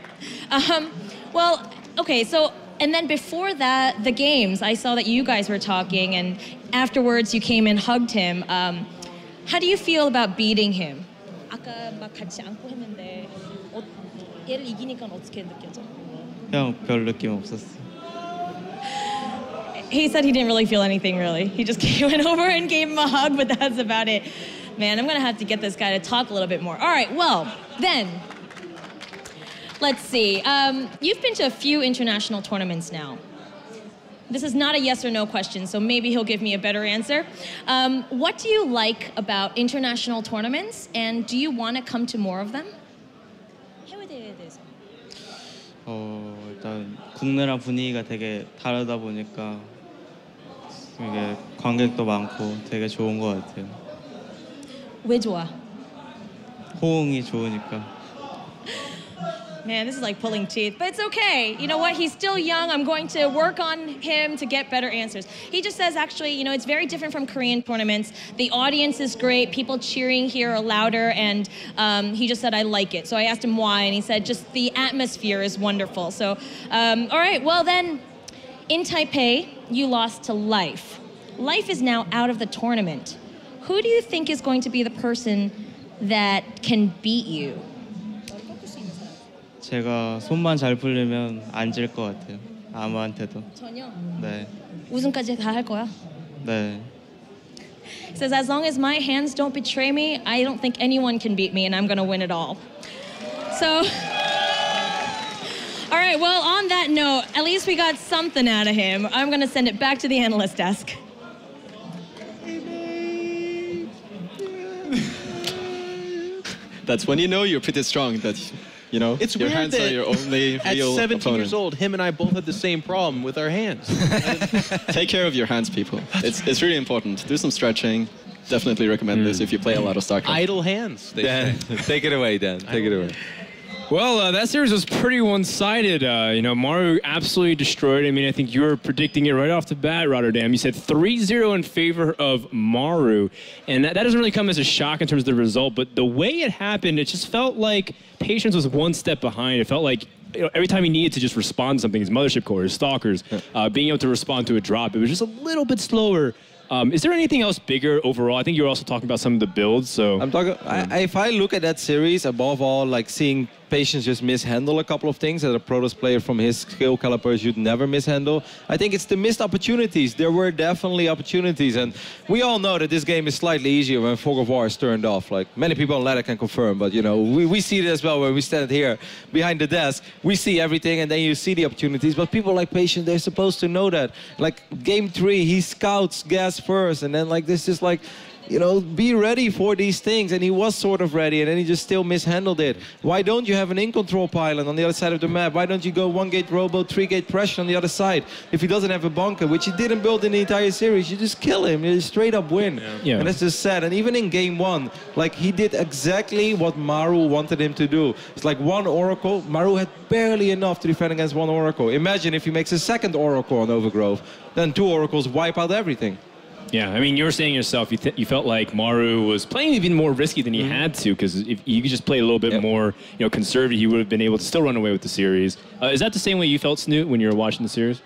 Well, okay, so, and then before that, the games, I saw that you guys were talking, and afterwards you came and hugged him. How do you feel about beating him? 아까 막 같이 안고 했는데 얘를 이기니까 어떻게 느껴져? 그냥 별 느낌 없었어. He said he didn't really feel anything, really. He just went over and gave him a hug, but that's about it. Man, I'm going to have to get this guy to talk a little bit more. All right, well, then, let's see. You've been to a few international tournaments now. This is not a yes or no question, so maybe he'll give me a better answer. What do you like about international tournaments, and do you want to come to more of them? 해외대회에 대해서. 일단 국내랑 분위기가 되게 다르다 보니까 이게 관객도 많고 되게 좋은 것 같아요. 왜 좋아? 호응이 좋으니까. Man, this is like pulling teeth, but it's okay. You know what? He's still young. I'm going to work on him to get better answers. He just says, actually, you know, it's very different from Korean tournaments. The audience is great. People cheering here are louder, and he just said, I like it. So I asked him why, and he said, just the atmosphere is wonderful. So, all right, well then, in Taipei, you lost to Life. Life is now out of the tournament. Who do you think is going to be the person that can beat you? 제가 손만 잘 풀리면 안 질 것 같아요. 아무한테도. 전혀. 네. 우승까지 다 할 거야. 네. He says, as long as my hands don't betray me, I don't think anyone can beat me, and I'm going to win it all. So, all right, well, on that note, at least we got something out of him. I'm going to send it back to the analyst desk. That's when you know you're pretty strong. That, you know, it's your weird hands that are your only at real 17 opponent. years old, him and I both had the same problem with our hands. Take care of your hands, people. It's really important. Do some stretching. Definitely recommend this if you play a lot of StarCraft. Idle hands. Dan, take it away, Dan. Take it away. Well, that series was pretty one-sided. You know, Maru absolutely destroyed. I mean, I think you were predicting it right off the bat, Rotterdam. You said 3-0 in favor of Maru. And that doesn't really come as a shock in terms of the result, but the way it happened, it just felt like Patience was one step behind. It felt like, you know, every time he needed to just respond to something, his Mothership Core, his Stalkers, being able to respond to a drop, it was just a little bit slower. Is there anything else bigger overall? I think you were also talking about some of the builds, so... I'm talking... if I look at that series, above all, like seeing Patience just mishandle a couple of things that a Protoss player from his skill caliber should never mishandle, I think it's the missed opportunities. There were definitely opportunities, and we all know that this game is slightly easier when Fog of War is turned off. Like, many people on ladder can confirm, but, you know, we see it as well when we stand here behind the desk. We see everything, and then you see the opportunities, but people like Patience, they're supposed to know that. Like, Game 3, he scouts gas first, and then, like, this is like... You know, be ready for these things, and he was sort of ready, and then he just still mishandled it. Why don't you have an in-control pylon on the other side of the map? Why don't you go 1-gate robo, 3-gate pressure on the other side? If he doesn't have a bunker, which he didn't build in the entire series, you just kill him. You straight up win. Yeah. And that's just sad. And even in Game 1, like, he did exactly what Maru wanted him to do. It's like one Oracle. Maru had barely enough to defend against one Oracle. Imagine if he makes a second Oracle on Overgrowth, then 2 Oracles wipe out everything. Yeah, I mean, you were saying yourself, you felt like Maru was playing even more risky than he had to, because if you could just play a little bit more, you know, conservative, he would have been able to still run away with the series. Is that the same way you felt, Snoot, when you were watching the series?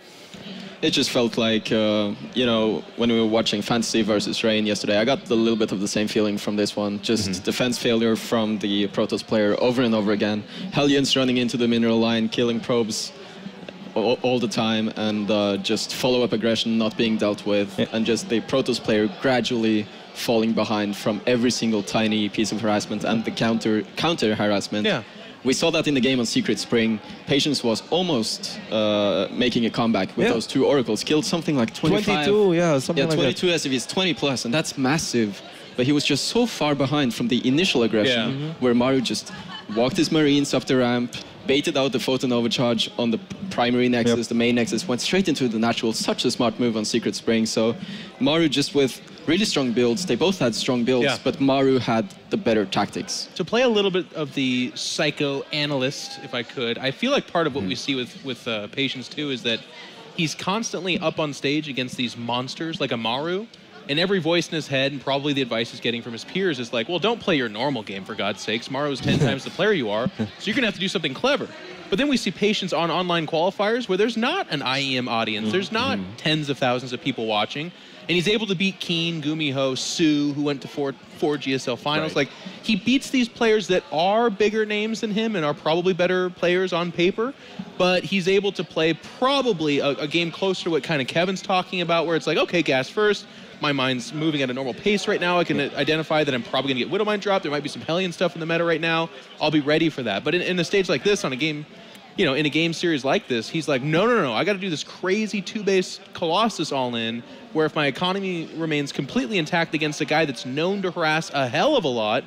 It just felt like, you know, when we were watching Fantasy versus Rain yesterday, I got a little bit of the same feeling from this one. Just defense failure from the Protoss player over and over again. Hellions running into the mineral line, killing probes all the time, and just follow-up aggression not being dealt with, and just the Protoss player gradually falling behind from every single tiny piece of harassment and the counter harassment. Yeah. We saw that in the game on Secret Spring. Patience was almost making a comeback with those 2 oracles. Killed something like 25. 22, yeah, something like 22 SCVs, 20 plus, and that's massive. But he was just so far behind from the initial aggression, where Maru just walked his Marines up the ramp, baited out the photon overcharge on the primary nexus, the main nexus, went straight into the natural. Such a smart move on Secret Spring. So Maru just with really strong builds. They both had strong builds, but Maru had the better tactics. To play a little bit of the psychoanalyst, if I could, I feel like part of what we see with Patience too is that he's constantly up on stage against these monsters like a Maru, and every voice in his head and probably the advice he's getting from his peers is like, well, don't play your normal game for God's sakes. Maru's 10 times the player you are, so you're gonna have to do something clever. But then we see Patience on online qualifiers where there's not an IEM audience, there's not tens of thousands of people watching, and he's able to beat Keen, Gumiho, Su, who went to four GSL finals. Like, he beats these players that are bigger names than him and are probably better players on paper, but he's able to play probably a game closer to what kind of Kevin's talking about, where it's like, okay, gas first, my mind's moving at a normal pace right now. I can identify that I'm probably going to get Widowmine dropped. There might be some Hellion stuff in the meta right now. I'll be ready for that. But in a stage like this, on a game, in a game series like this, he's like, no, I got to do this crazy 2-base Colossus all-in, where if my economy remains completely intact against a guy that's known to harass a hell of a lot,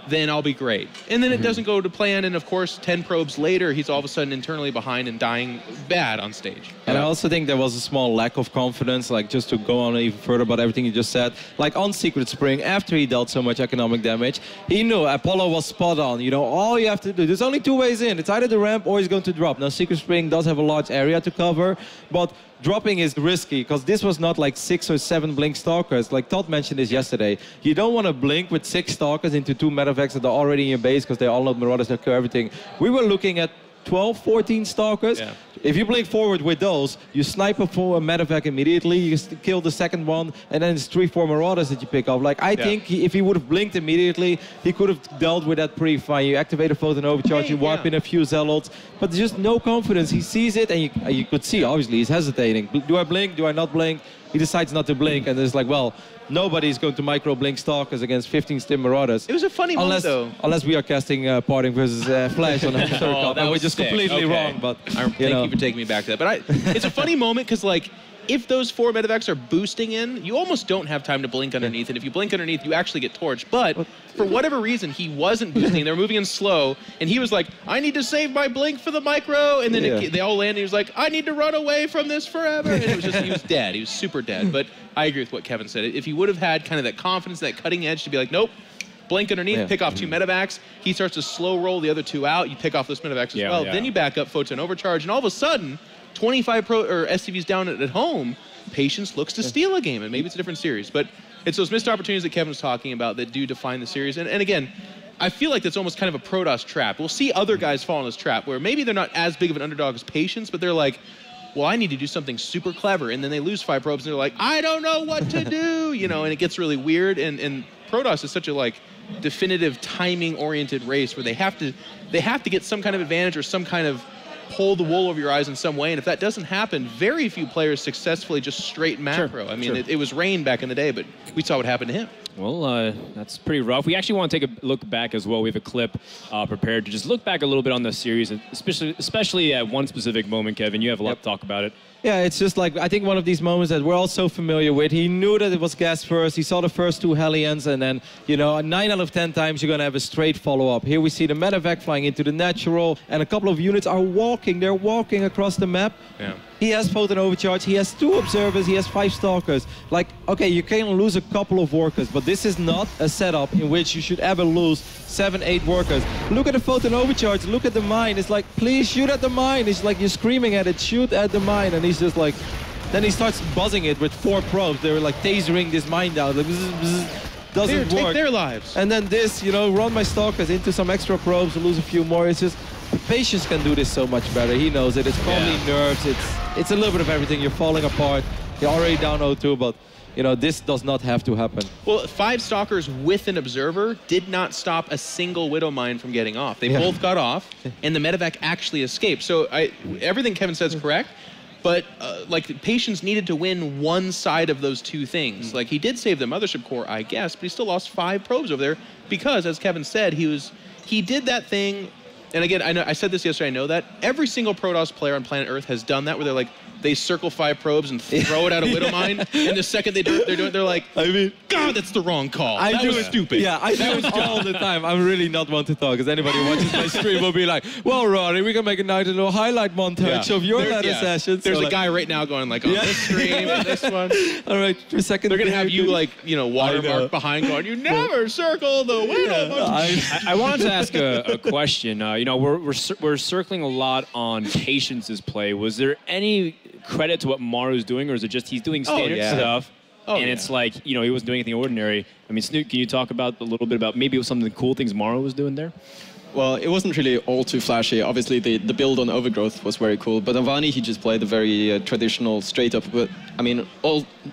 then I'll be great. And then it doesn't go to plan, and of course, 10 probes later, he's all of a sudden internally behind and dying bad on stage. And I also think there was a small lack of confidence, like just to go on even further about everything you just said. Like on Secret Spring, after he dealt so much economic damage, he knew Apollo was spot on. All you have to do, there's only 2 ways in. It's either the ramp or he's going to drop. Now, Secret Spring does have a large area to cover, but dropping is risky because this was not like 6 or 7 blink stalkers. Like Todd mentioned this yesterday. You don't want to blink with 6 stalkers into 2 medevacs that are already in your base because they all know marauders that kill everything. We were looking at 12, 14 stalkers. Yeah. If you blink forward with those, you snipe a full medevac immediately, you kill the second one, and then it's 3-4 marauders that you pick off. Like, I think if he would have blinked immediately, he could have dealt with that pretty fine. You activate a photon overcharge, you wipe in a few zealots, but there's just no confidence. He sees it, and you could see, obviously, he's hesitating. Do I blink? Do I not blink? He decides not to blink, and it's like, well, nobody's going to micro-blink stalkers against 15 stim marauders. It was a funny move, though. Unless we are casting Parting versus Flash on a third cup, and we're just completely wrong. But thank you for taking me back to that. But it's a funny moment because, like, if those 4 medevacs are boosting in, you almost don't have time to blink underneath. And if you blink underneath, you actually get torched. But for whatever reason, he wasn't boosting. They were moving in slow. And he was like, I need to save my blink for the micro. And then they all landed. He was like, I need to run away from this forever. And it was just, he was dead. He was super dead. But I agree with what Kevin said. If he would have had kind of that confidence, that cutting edge to be like, nope, blink underneath, pick off 2 medevacs. He starts to slow roll the other 2 out. You pick off those medevacs as well. Then you back up photon overcharge. And all of a sudden, 25 SCVs down at home, Patience looks to steal a game, and maybe it's a different series. But it's those missed opportunities that Kevin was talking about that do define the series. And again, I feel like that's almost kind of a Protoss trap. We'll see other guys fall in this trap where maybe they're not as big of an underdog as Patience, but they're like, well, I need to do something super clever. And then they lose 5 probes, and they're like, I don't know what to do, and it gets really weird. And Protoss is such a, definitive timing-oriented race where they have to get some kind of advantage or some kind of pull the wool over your eyes in some way, and if that doesn't happen, very few players successfully just straight macro. I mean, it was Rain back in the day, but we saw what happened to him. Well, that's pretty rough. We actually want to take a look back as well. We have a clip prepared to just look back a little bit on the series, especially at one specific moment, Kevin. You have a lot to talk about it. Yeah, it's just like, I think one of these moments that we're all so familiar with. He knew that it was gas first. He saw the first 2 Hellions, and then, 9 out of 10 times you're going to have a straight follow-up. Here we see the medevac flying into the natural, and a couple of units are walking. They're walking across the map. Yeah. He has photon overcharge. He has 2 observers. He has 5 stalkers. Like, okay, you can lose a couple of workers, but this is not a setup in which you should ever lose 7, 8 workers. Look at the photon overcharge. Look at the mine. It's like, please shoot at the mine. It's like you're screaming at it, shoot at the mine. And he's just like, then he starts buzzing it with 4 probes. They were like tasering this mine down. Like, doesn't work. Take their lives. And then this, run my stalkers into some extra probes to lose a few more. It's just, Patience can do this so much better. He knows it. It's probably nerves. It's a little bit of everything. You're falling apart. They're already down 0-2, but you know, this does not have to happen. Well, 5 Stalkers with an Observer did not stop a single Widow Mine from getting off. They both got off, and the medevac actually escaped. So everything Kevin says is correct, but like Patience needed to win one side of those two things. Like he did save the Mothership Core, I guess, but he still lost 5 probes over there because, as Kevin said, he did that thing. And again, I said this yesterday, I know that. Every single Protoss player on planet Earth has done that where they're like, they circle 5 probes and throw it out a Widow Mine, and the second they do it, they're like, I mean, God, that's the wrong call. That was stupid. Yeah, I do it all the time. I'm really not one to talk, because anybody who watches my stream will be like, well, Roddy, we can make a nice little highlight montage of your ladder sessions. There's so a guy right now going like, on this stream and this one. All right, 3 seconds. They're going to have you like, you know, watermark behind going, you never circle the Widow. I wanted to ask a question. You know, we're circling a lot on Patience's play. Was there any credit to what Maru's doing, or is it just he's doing standard stuff, and it's like, you know, he wasn't doing anything ordinary? I mean, Snoot, can you talk about a little bit about maybe some of the cool things Maru was doing there? Well, it wasn't really all too flashy. Obviously, the build on Overgrowth was very cool, but on Vani, he just played a very traditional, straight up. But I mean,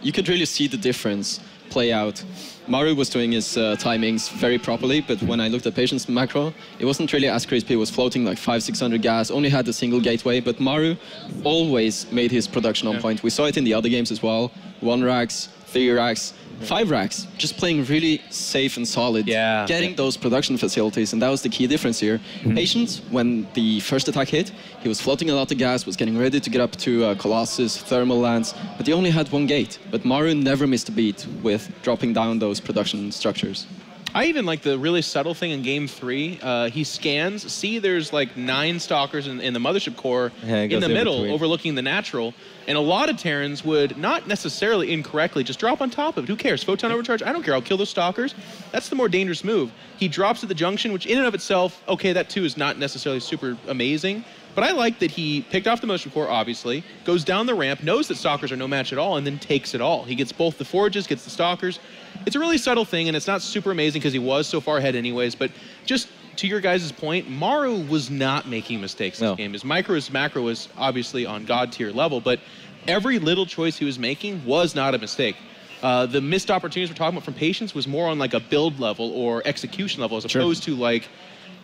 you could really see the difference play out. Maru was doing his timings very properly, but when I looked at Patience macro, it wasn't really as crispy. It was floating like 500-600 gas, only had a single gateway, but Maru always made his production on point. We saw it in the other games as well. 1 racks, 3 racks, 5 racks, just playing really safe and solid, getting those production facilities, and that was the key difference here. Patience, when the first attack hit, he was floating a lot of gas, was getting ready to get up to Colossus, thermal lands, but he only had 1 gate. But Maru never missed a beat with dropping down those production structures. I even like the really subtle thing in Game 3. He scans, see there's like 9 Stalkers in the Mothership Core in the middle, overlooking the natural. And a lot of Terrans would, not necessarily incorrectly, just drop on top of it. Who cares? Photon overcharge? I don't care. I'll kill those Stalkers. That's the more dangerous move. He drops at the junction, which in and of itself, okay, that too is not necessarily super amazing. But I like that he picked off the Mothership Core, obviously, goes down the ramp, knows that Stalkers are no match at all, and then takes it all. He gets both the Forges, gets the Stalkers. It's a really subtle thing, and it's not super amazing because he was so far ahead anyways, but just to your guys' point, Maru was not making mistakes in this game. His macro was obviously on God tier level, but every little choice he was making was not a mistake. The missed opportunities we're talking about from Patience was more on like a build level or execution level as opposed to like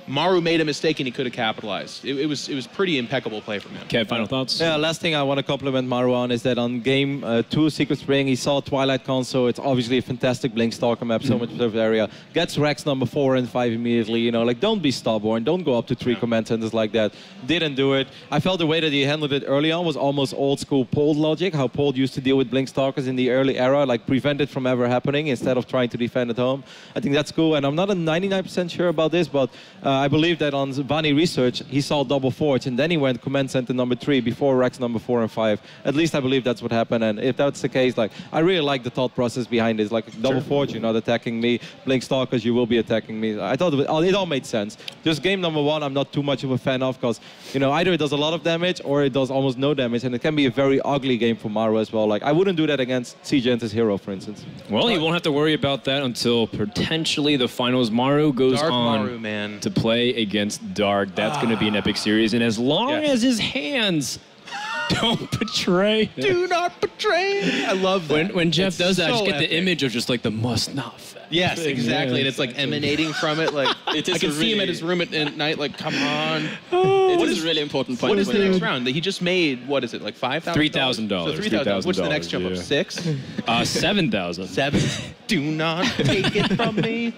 Maru made a mistake and he could have capitalized. It was pretty impeccable play from him. Okay, final thoughts? Yeah, last thing I want to compliment Maru on is that on game 2, Secret Spring, he saw Twilight Console. It's obviously a fantastic Blink Stalker map, so much preserved area. Gets Rex number 4 and 5 immediately, you know, like don't be stubborn, don't go up to 3 command centers like that. Didn't do it. I felt the way that he handled it early on was almost old school Pold logic, how Pold used to deal with Blink Stalkers in the early era, like prevent it from ever happening instead of trying to defend at home. I think that's cool, and I'm not a 99% sure about this, but I believe that on Vani research, he saw double Forge, and then he went command center number 3 before Rex number 4 and 5. At least I believe that's what happened, and if that's the case, like, I really like the thought process behind it. Like, double Forge, you're not attacking me. Blink Stalkers, you will be attacking me. I thought it all made sense. Just game number 1, I'm not too much of a fan of, because, you know, either it does a lot of damage or it does almost no damage, and it can be a very ugly game for Maru as well. Like, I wouldn't do that against Seagentis Hero, for instance. Well, you won't have to worry about that until potentially the finals. Maru goes on to play against Dark. That's going to be an epic series, and as long as his hands don't betray. Do not betray. I love that. When Jeff does that, I just get the image of just like the must not fail. Yes, exactly. And it's like emanating from it. Like I can see him at his room at night. Like, come on. It is a really important point. What is the next round? He just made, what is it, like $5,000? $3,000. So $3,000. What's the next jump up? 6? 7,000. 7. Do not take it from me.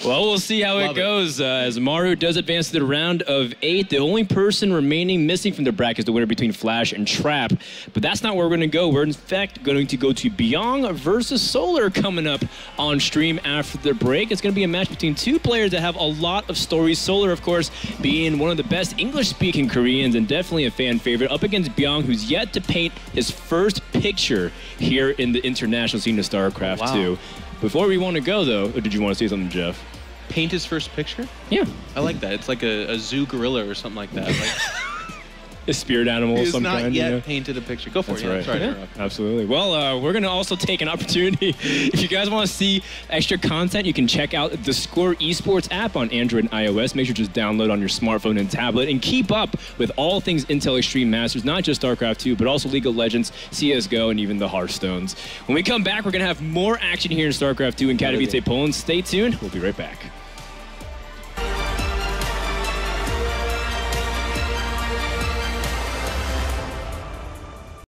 Well, we'll see how it goes as Maru does advance to the round of 8. The only person remaining missing from the bracket is the winner between Flash and Trap. But that's not where we're going to go. We're in fact going to go to Byung versus Solar coming up on stream after the break. It's going to be a match between 2 players that have a lot of stories. Solar, of course, being one of the best English-speaking Koreans and definitely a fan favorite, up against Byung, who's yet to paint his first picture here in the international scene of StarCraft 2. Before we want to go, though, or did you want to say something, Jeff? Paint his first picture? Yeah. I like that. It's like a zoo gorilla or something like that. Like, A spirit animal He of has some not kind. yet painted a picture. Go for That's it. right. Sorry to Yeah, interrupt. absolutely. Well, we're going to also take an opportunity. If you guys want to see extra content, you can check out the Score Esports app on Android and iOS. Make sure to just download on your smartphone and tablet and keep up with all things Intel Extreme Masters, not just StarCraft 2, but also League of Legends, CSGO, and even the Hearthstones. When we come back, we're going to have more action here in StarCraft 2 in Katowice, Poland. Stay tuned. We'll be right back.